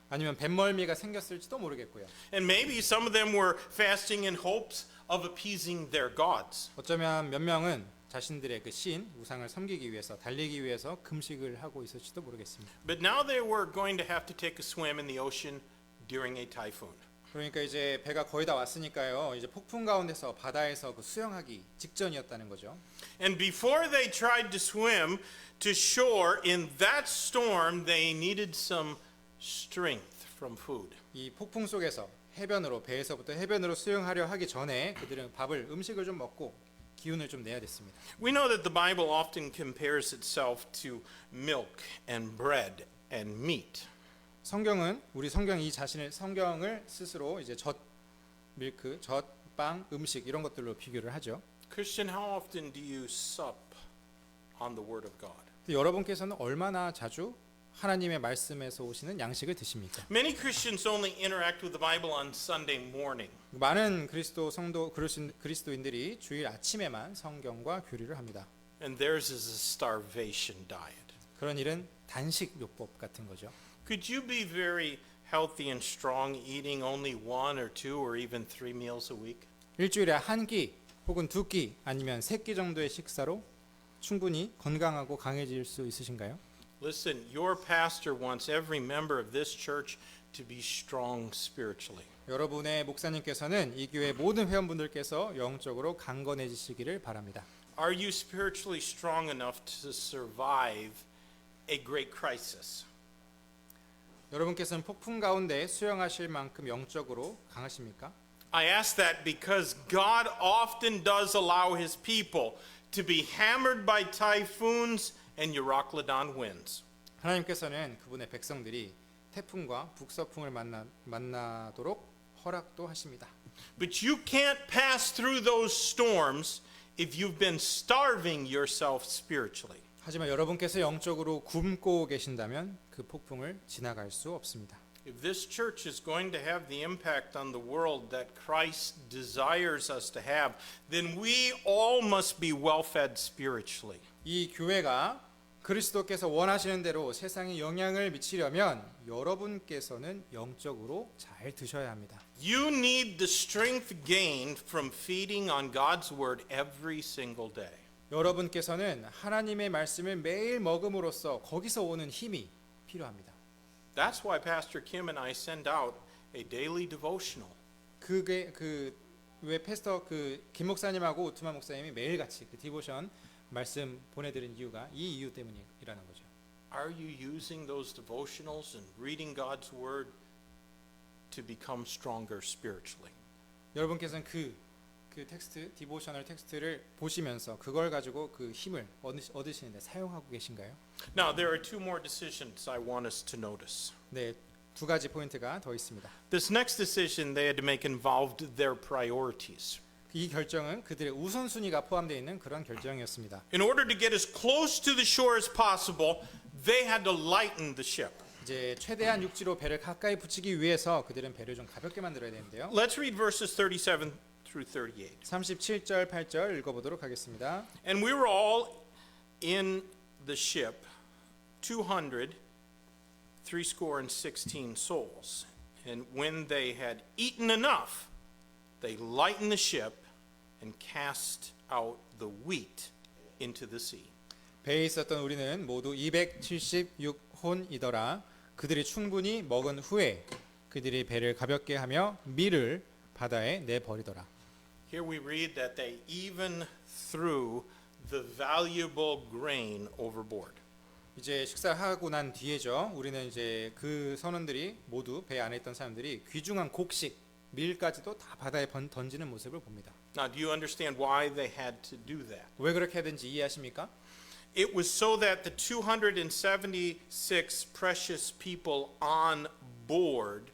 Speaker 2: 아니면 뱃멀미가 생겼을지도 모르겠고요.
Speaker 1: And maybe some of them were fasting in hopes of appeasing their gods.
Speaker 2: 어쩌면 몇 명은 자신들의 그 신 우상을 섬기기 위해서 달리기 위해서 금식을 하고 있을지도 모르겠습니다.
Speaker 1: But now they were going to have to take a swim in the ocean during a typhoon.
Speaker 2: 그러니까 이제 배가 거의 다 왔으니까요. 이제 폭풍 가운데서 바다에서 그 수영하기 직전이었다는 거죠.
Speaker 1: And before they tried to swim to shore in that storm, they needed some strength from food.
Speaker 2: 이 폭풍 속에서 해변으로 배에서부터 해변으로 수영하려 하기 전에 그들은 음식을 좀 먹고 기운을 좀 내야 됐습니다.
Speaker 1: We know that the Bible often compares itself to milk and bread and meat.
Speaker 2: 우리 성경을 스스로 이제 젖빵, 음식 이런 것들로 비교를 하죠.
Speaker 1: Christian, how often do you sup on the Word of God?
Speaker 2: 여러분께서는 얼마나 자주 하나님의 말씀에서 오시는 양식을 드십니까?
Speaker 1: Many Christians only interact with the Bible on Sunday morning.
Speaker 2: 많은 그리스도인들이 주일 아침에만 성경과 교류를 합니다.
Speaker 1: And theirs is a starvation diet.
Speaker 2: 그런 일은 단식 요법 같은 거죠.
Speaker 1: Could you be very healthy and strong eating only 1 or 2 or even 3 meals a week?
Speaker 2: 일주일에 한 끼 혹은 두 끼 아니면 세 끼 정도의 식사로 충분히 건강하고 강해질 수 있으신가요?
Speaker 1: Listen, your pastor wants every member of this church to be strong spiritually.
Speaker 2: 여러분의 목사님께서는 이 교회 모든 회원분들께서 영적으로 강건해지시기를 바랍니다.
Speaker 1: Are you spiritually strong enough to survive a great crisis?
Speaker 2: 여러분께서는 폭풍 가운데 수영하실 만큼 영적으로 강하십니까?
Speaker 1: I ask that because God often does allow his people to be hammered by typhoons and Euroclydon winds.
Speaker 2: 하나님께서는 그분의 백성들이 태풍과 북서풍을 만나도록 허락도 하십니다.
Speaker 1: But you can't pass through those storms if you've been starving yourself spiritually.
Speaker 2: 하지만 여러분께서 영적으로 굶고 계신다면 그 폭풍을 지나갈 수 없습니다.
Speaker 1: If this church is going to have the impact on the world that Christ desires us to have, then we all must be well-fed spiritually.
Speaker 2: 이 교회가 그리스도께서 원하시는 대로 세상에 영향을 미치려면 여러분께서는 영적으로 잘 드셔야 합니다.
Speaker 1: You need the strength gained from feeding on God's word every single day.
Speaker 2: 여러분께서는 하나님의 말씀을 매일 먹음으로써 거기서 오는 힘이 필요합니다.
Speaker 1: That's why Pastor Kim and I send out a daily devotional.
Speaker 2: 그게 왜 패스터 김 목사님하고 우트만 목사님이 매일같이 그 디보션 말씀 보내드린 이유가 이 이유 때문이라는 거죠.
Speaker 1: Are you using those devotionals and reading God's word to become stronger spiritually?
Speaker 2: 여러분께서는 그 텍스트, 디보셔널 텍스트를 보시면서 그걸 가지고 그 힘을 얻으시는데 사용하고 계신가요?
Speaker 1: Now, there are 2 more decisions I want us to notice.
Speaker 2: 네, 두 가지 포인트가 더 있습니다.
Speaker 1: This next decision they had to make involved their priorities.
Speaker 2: 이 결정은 그들의 우선순위가 포함되어 있는 그런 결정이었습니다.
Speaker 1: In order to get as close to the shore as possible, they had to lighten the ship.
Speaker 2: 이제 최대한 육지로 배를 가까이 붙이기 위해서 그들은 배를 좀 가볍게 만들어야 되는데요.
Speaker 1: Let's read verses 37 through 38.
Speaker 2: 37절, 8절 읽어보도록 하겠습니다.
Speaker 1: And we were all in the ship, 200, 316 souls. And when they had eaten enough, they lightened the ship and cast out the wheat into the sea.
Speaker 2: 배에 있었던 우리는 모두 276혼이더라. 그들이 충분히 먹은 후에 그들이 배를 가볍게 하며 밀을 바다에 내버리더라.
Speaker 1: Here we read that they even threw the valuable grain overboard.
Speaker 2: 이제 식사하고 난 뒤에죠. 우리는 이제 그 선원들이 모두 배 안에 있던 사람들이 귀중한 곡식, 밀까지도 다 바다에 던지는 모습을 봅니다.
Speaker 1: Now, do you understand why they had to do that?
Speaker 2: 왜 그렇게 하든지 이해하십니까?
Speaker 1: It was so that the 276 precious people on board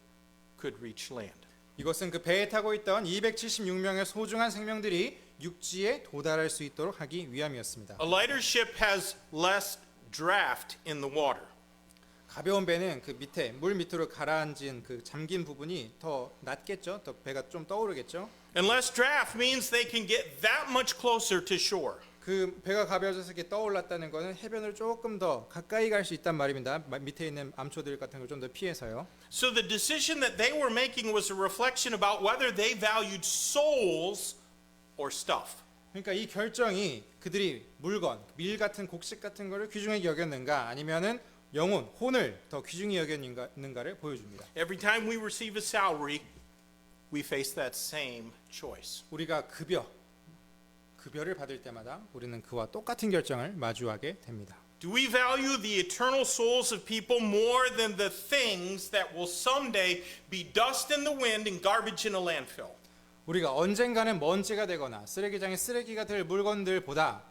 Speaker 1: could reach land.
Speaker 2: 이것은 그 배에 타고 있던 276명의 소중한 생명들이 육지에 도달할 수 있도록 하기 위함이었습니다.
Speaker 1: A lighter ship has less draft in the water.
Speaker 2: 가벼운 배는 그 밑에 물 밑으로 가라앉은 그 잠긴 부분이 더 낮겠죠. 더 배가 좀 떠오르겠죠.
Speaker 1: And less draft means they can get that much closer to shore.
Speaker 2: 그 배가 가벼워져서 이렇게 떠올랐다는 것은 해변을 조금 더 가까이 갈 수 있단 말입니다. 밑에 있는 암초들 같은 걸 좀 더 피해서요.
Speaker 1: So the decision that they were making was a reflection about whether they valued souls or stuff.
Speaker 2: 그러니까 이 결정이 그들이 물건, 밀 같은 곡식 같은 거를 귀중하게 여겼는가 아니면은 영혼, 혼을 더 귀중히 여겼는가를 보여줍니다.
Speaker 1: Every time we receive a salary, we face that same choice.
Speaker 2: 우리가 급여를 받을 때마다 우리는 그와 똑같은 결정을 마주하게 됩니다.
Speaker 1: Do we value the eternal souls of people more than the things that will someday be dust in the wind and garbage in a landfill?
Speaker 2: 우리가 언젠가는 먼지가 되거나 쓰레기장에 쓰레기가 될 물건들보다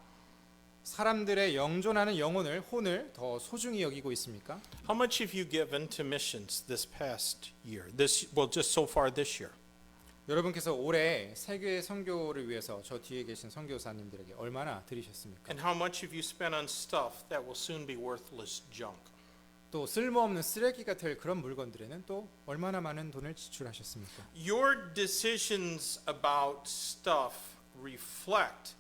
Speaker 2: 사람들의 영존하는 영혼을, 혼을 더 소중히 여기고 있습니까?
Speaker 1: How much have you given to missions this past year? Just so far this year.
Speaker 2: 여러분께서 올해 세계 선교를 위해서 저 뒤에 계신 선교사님들에게 얼마나 드리셨습니까?
Speaker 1: And how much have you spent on stuff that will soon be worthless junk?
Speaker 2: 또 쓸모없는 쓰레기가 될 그런 물건들에는 또 얼마나 많은 돈을 지출하셨습니까?
Speaker 1: Your decisions about stuff reflect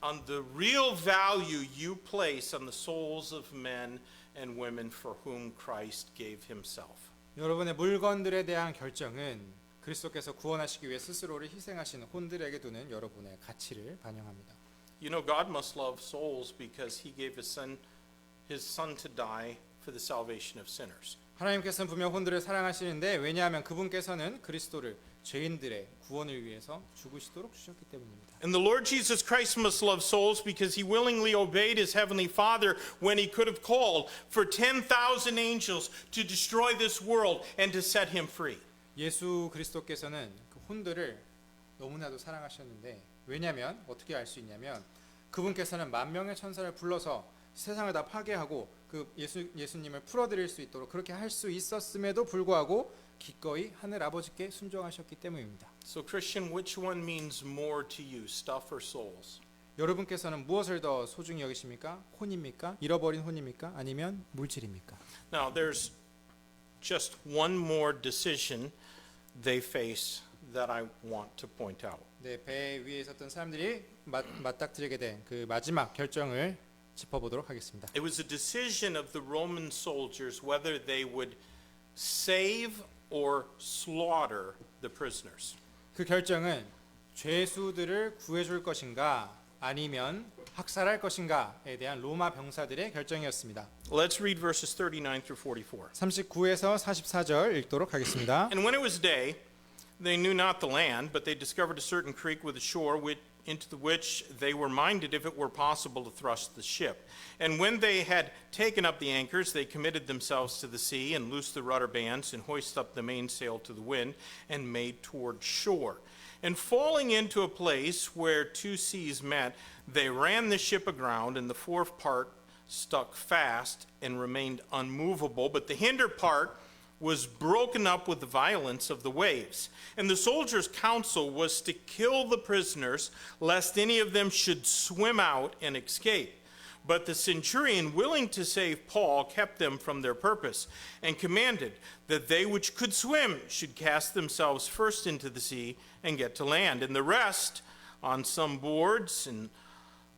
Speaker 1: on the real value you place on the souls of men and women for whom Christ gave himself.
Speaker 2: 여러분의 물건들에 대한 결정은 그리스도께서 구원하시기 위해 스스로를 희생하신 혼들에게 두는 여러분의 가치를 반영합니다.
Speaker 1: You know, God must love souls because he gave his son to die for the salvation of sinners.
Speaker 2: 하나님께서는 분명 혼들을 사랑하시는데 왜냐하면 그분께서는 그리스도를 죄인들의 구원을 위해서 죽으시도록 주셨기 때문입니다.
Speaker 1: And the Lord Jesus Christ must love souls because he willingly obeyed his heavenly Father when he could have called for 10,000 angels to destroy this world and to set him free.
Speaker 2: 예수 그리스도께서는 그 혼들을 너무나도 사랑하셨는데 왜냐하면 어떻게 알 수 있냐면 그분께서는 10,000명의 천사를 불러서 세상을 다 파괴하고 그 예수님을 풀어드릴 수 있도록 그렇게 할 수 있었음에도 불구하고 기꺼이 하늘 아버지께 순종하셨기 때문입니다.
Speaker 1: So Christian, which one means more to you, stuff or souls?
Speaker 2: 여러분께서는 무엇을 더 소중히 여기십니까? 혼입니까? 잃어버린 혼입니까? 아니면 물질입니까?
Speaker 1: Now, there's just one more decision they face that I want to point out.
Speaker 2: 네, 배 위에 있었던 사람들이 맞닥뜨리게 된 그 마지막 결정을 짚어보도록 하겠습니다.
Speaker 1: It was a decision of the Roman soldiers whether they would save or slaughter the prisoners.
Speaker 2: 그 결정은 죄수들을 구해줄 것인가 아니면 학살할 것인가에 대한 로마 병사들의 결정이었습니다.
Speaker 1: Let's read verses 39 through 44.
Speaker 2: 39에서 44절 읽도록 하겠습니다.
Speaker 1: And when it was day, they knew not the land, but they discovered a certain creek with a shore into which they were minded, if it were possible, to thrust the ship. And when they had taken up the anchors, they committed themselves to the sea, and loosed the rudder bands, and hoisted up the mainsail to the wind, and made toward shore. And falling into a place where two seas met, they ran the ship aground, and the fourth part stuck fast and remained unmovable, but the hinder part was broken up with the violence of the waves. And the soldiers' counsel was to kill the prisoners, lest any of them should swim out and escape. But the centurion, willing to save Paul, kept them from their purpose, and commanded that they which could swim should cast themselves first into the sea and get to land, and the rest on some boards and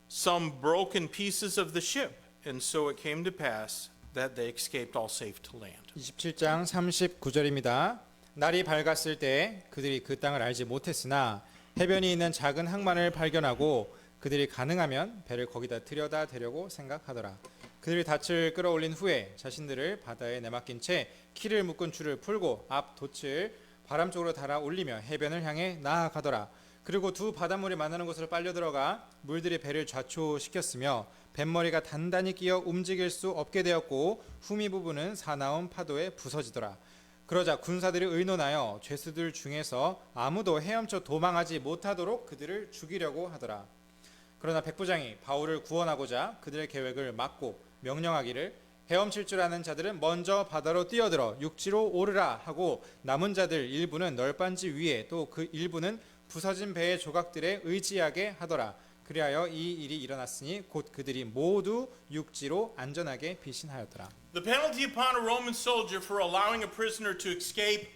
Speaker 1: some broken pieces of the ship. And so it came to pass that they escaped all safe to land.
Speaker 2: 27장 39절입니다. 날이 밝았을 때 그들이 그 땅을 알지 못했으나 해변이 있는 작은 항만을 발견하고 그들이 가능하면 배를 거기다 들여다 대려고 생각하더라. 그들이 닻을 끌어올린 후에 자신들을 바다에 내맡긴 채 키를 묶은 줄을 풀고 앞 돛을 바람 쪽으로 달아 올리며 해변을 향해 나아가더라. 그리고 두 바닷물이 만나는 곳으로 빨려 들어가 물들이 배를 좌초시켰으며 뱃머리가 단단히 끼어 움직일 수 없게 되었고 후미 부분은 사나운 파도에 부서지더라. 그러자 군사들이 의논하여 죄수들 중에서 아무도 헤엄쳐 도망하지 못하도록 그들을 죽이려고 하더라. 그러나 백부장이 바울을 구원하고자 그들의 계획을 막고 명령하기를 헤엄칠 줄 아는 자들은 먼저 바다로 뛰어들어 육지로 오르라 하고 남은 자들 일부는 널빤지 위에 또 그 일부는 부서진 배의 조각들에 의지하게 하더라. 그리하여 이 일이 일어났으니 곧 그들이 모두 육지로 안전하게 피신하였더라.
Speaker 1: The penalty upon a Roman soldier for allowing a prisoner to escape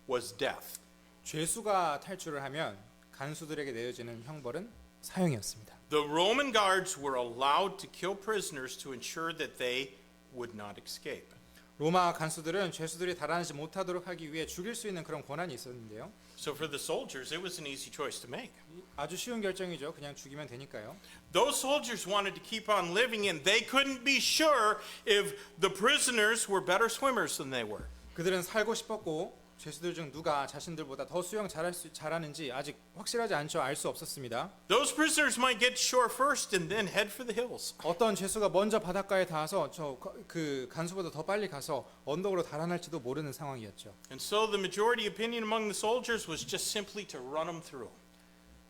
Speaker 1: was death.
Speaker 2: 죄수가 탈출을 하면 간수들에게 내려지는 형벌은 사형이었습니다.
Speaker 1: The Roman guards were allowed to kill prisoners to ensure that they would not escape.
Speaker 2: 로마 간수들은 죄수들이 달아나지 못하도록 하기 위해 죽일 수 있는 그런 권한이 있었는데요.
Speaker 1: So for the soldiers, it was an easy choice to make.
Speaker 2: 아주 쉬운 결정이죠. 그냥 죽이면 되니까요.
Speaker 1: Those soldiers wanted to keep on living, and they couldn't be sure if the prisoners were better swimmers than they were.
Speaker 2: 그들은 살고 싶었고 죄수들 중 누가 자신들보다 더 수영 잘하는지 아직 확실하지 않죠. 알 수 없었습니다.
Speaker 1: Those prisoners might get to shore first and then head for the hills.
Speaker 2: 어떤 죄수가 먼저 바닷가에 닿아서 그 간수보다 더 빨리 가서 언덕으로 달아날지도 모르는 상황이었죠.
Speaker 1: And so the majority opinion among the soldiers was just simply to run them through.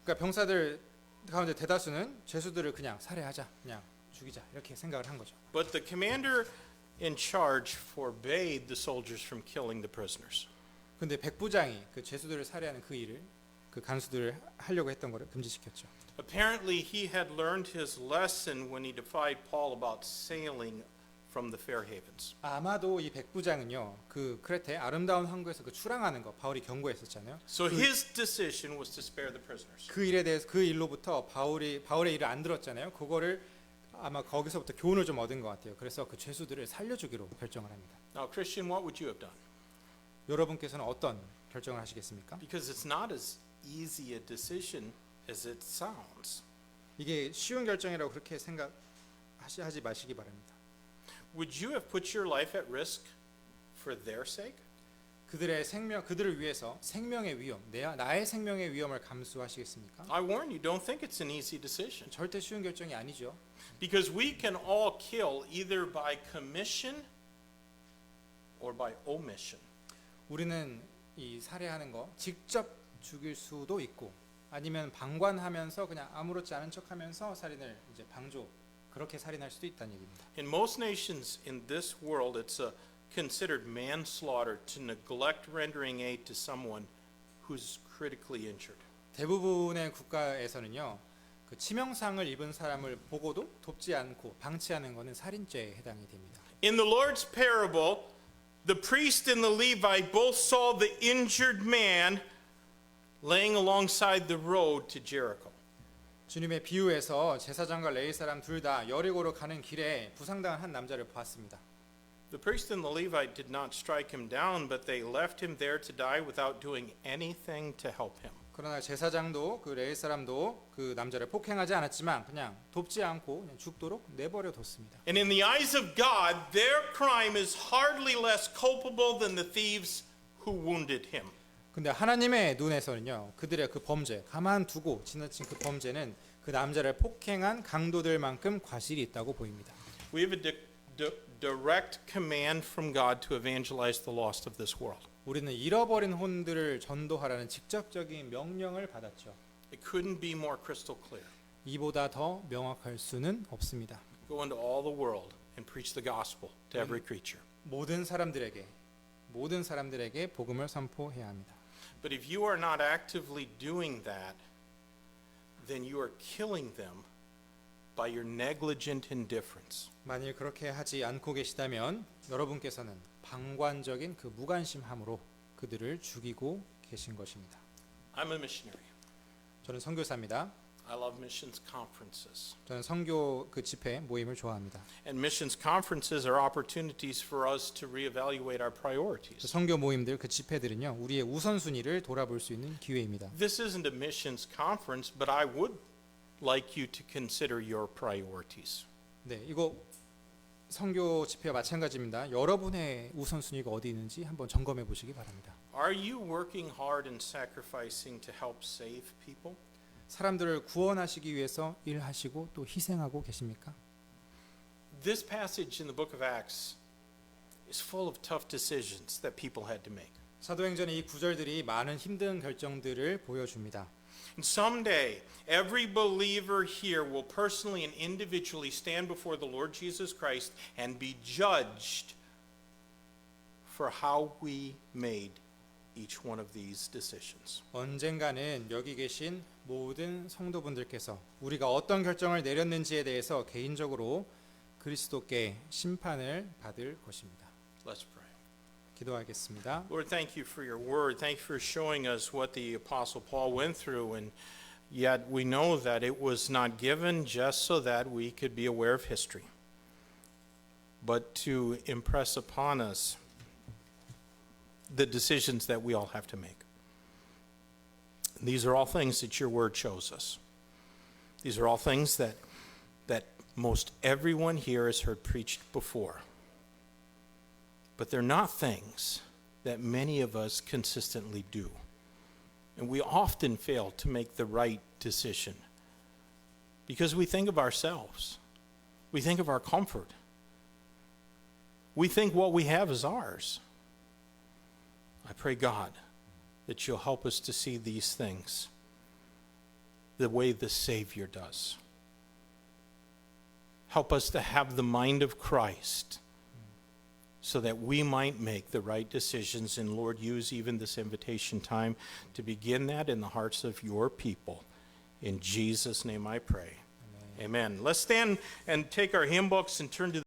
Speaker 2: 그러니까 병사들 가운데 대다수는 죄수들을 그냥 살해하자, 그냥 죽이자 이렇게 생각을 한 거죠.
Speaker 1: But the commander in charge forbade the soldiers from killing the prisoners.
Speaker 2: 근데 백부장이 그 죄수들을 살해하는 그 일을 그 간수들을 하려고 했던 것을 금지시켰죠.
Speaker 1: Apparently, he had learned his lesson when he defied Paul about sailing from the fair havens.
Speaker 2: 아마도 이 백부장은요, 그 크레테 아름다운 항구에서 그 출항하는 거 바울이 경고했었잖아요.
Speaker 1: So his decision was to spare the prisoners.
Speaker 2: 그 일에 대해서 그 일로부터 바울의 일을 안 들었잖아요. 그거를 아마 거기서부터 교훈을 좀 얻은 것 같아요. 그래서 그 죄수들을 살려주기로 결정을 합니다.
Speaker 1: Now, Christian, what would you have done?
Speaker 2: 여러분께서는 어떤 결정을 하시겠습니까?
Speaker 1: Because it's not as easy a decision as it sounds.
Speaker 2: 이게 쉬운 결정이라고 그렇게 생각하지 마시기 바랍니다.
Speaker 1: Would you have put your life at risk for their sake?
Speaker 2: 그들의 생명, 그들을 위해서 생명의 위험, 나의 생명의 위험을 감수하시겠습니까?
Speaker 1: I warn you, don't think it's an easy decision.
Speaker 2: 절대 쉬운 결정이 아니죠.
Speaker 1: Because we can all kill either by commission or by omission.
Speaker 2: 우리는 이 살해하는 거 직접 죽일 수도 있고 아니면 방관하면서 그냥 아무렇지 않은 척하면서 살인을 이제 방조 그렇게 살인할 수도 있다는 얘기입니다.
Speaker 1: In most nations in this world, it's considered manslaughter to neglect rendering aid to someone who's critically injured.
Speaker 2: 대부분의 국가에서는요, 그 치명상을 입은 사람을 보고도 돕지 않고 방치하는 것은 살인죄에 해당이 됩니다.
Speaker 1: In the Lord's parable, the priest and the Levite both saw the injured man laying alongside the road to Jericho.
Speaker 2: 주님의 비유에서 제사장과 레위 사람 둘 다 여리고로 가는 길에 부상당한 한 남자를 보았습니다.
Speaker 1: The priest and the Levite did not strike him down, but they left him there to die without doing anything to help him.
Speaker 2: 그러나 제사장도 그 레위 사람도 그 남자를 폭행하지 않았지만 그냥 돕지 않고 그냥 죽도록 내버려 뒀습니다.
Speaker 1: And in the eyes of God, their crime is hardly less culpable than the thieves who wounded him.
Speaker 2: 근데 하나님의 눈에서는요, 그들의 그 범죄, 가만두고 지나친 그 범죄는 그 남자를 폭행한 강도들만큼 과실이 있다고 보입니다.
Speaker 1: We have a direct command from God to evangelize the lost of this world.
Speaker 2: 우리는 잃어버린 혼들을 전도하라는 직접적인 명령을 받았죠.
Speaker 1: It couldn't be more crystal clear.
Speaker 2: 이보다 더 명확할 수는 없습니다.
Speaker 1: Go into all the world and preach the gospel to every creature.
Speaker 2: 모든 사람들에게 복음을 선포해야 합니다.
Speaker 1: But if you are not actively doing that, then you are killing them by your negligent indifference.
Speaker 2: 만일 그렇게 하지 않고 계시다면 여러분께서는 방관적인 그 무관심함으로 그들을 죽이고 계신 것입니다.
Speaker 1: I'm a missionary.
Speaker 2: 저는 선교사입니다.
Speaker 1: I love missions conferences.
Speaker 2: 저는 선교 그 집회 모임을 좋아합니다.
Speaker 1: And missions conferences are opportunities for us to reevaluate our priorities.
Speaker 2: 선교 모임들 그 집회들은요, 우리의 우선순위를 돌아볼 수 있는 기회입니다.
Speaker 1: This isn't a missions conference, but I would like you to consider your priorities.
Speaker 2: 네, 이거 선교 집회와 마찬가지입니다. 여러분의 우선순위가 어디 있는지 한번 점검해 보시기 바랍니다.
Speaker 1: Are you working hard and sacrificing to help save people?
Speaker 2: 사람들을 구원하시기 위해서 일하시고 또 희생하고 계십니까?
Speaker 1: This passage in the book of Acts is full of tough decisions that people had to make.
Speaker 2: 사도행전의 이 구절들이 많은 힘든 결정들을 보여줍니다.
Speaker 1: And someday, every believer here will personally and individually stand before the Lord Jesus Christ and be judged for how we made each one of these decisions.
Speaker 2: 언젠가는 여기 계신 모든 성도분들께서 우리가 어떤 결정을 내렸는지에 대해서 개인적으로 그리스도께 심판을 받을 것입니다.
Speaker 1: Let's pray.
Speaker 2: 기도하겠습니다.
Speaker 1: Lord, thank you for your word. Thank you for showing us what the Apostle Paul went through, and yet we know that it was not given just so that we could be aware of history, but to impress upon us the decisions that we all have to make. These are all things that your word shows us. These are all things that most everyone here has heard preached before. But they're not things that many of us consistently do. And we often fail to make the right decision because we think of ourselves. We think of our comfort. We think what we have is ours. I pray, God, that you'll help us to see these things the way the Savior does. Help us to have the mind of Christ so that we might make the right decisions. And Lord, use even this invitation time to begin that in the hearts of your people. In Jesus' name I pray. Amen. Let's stand and take our hymn books and turn to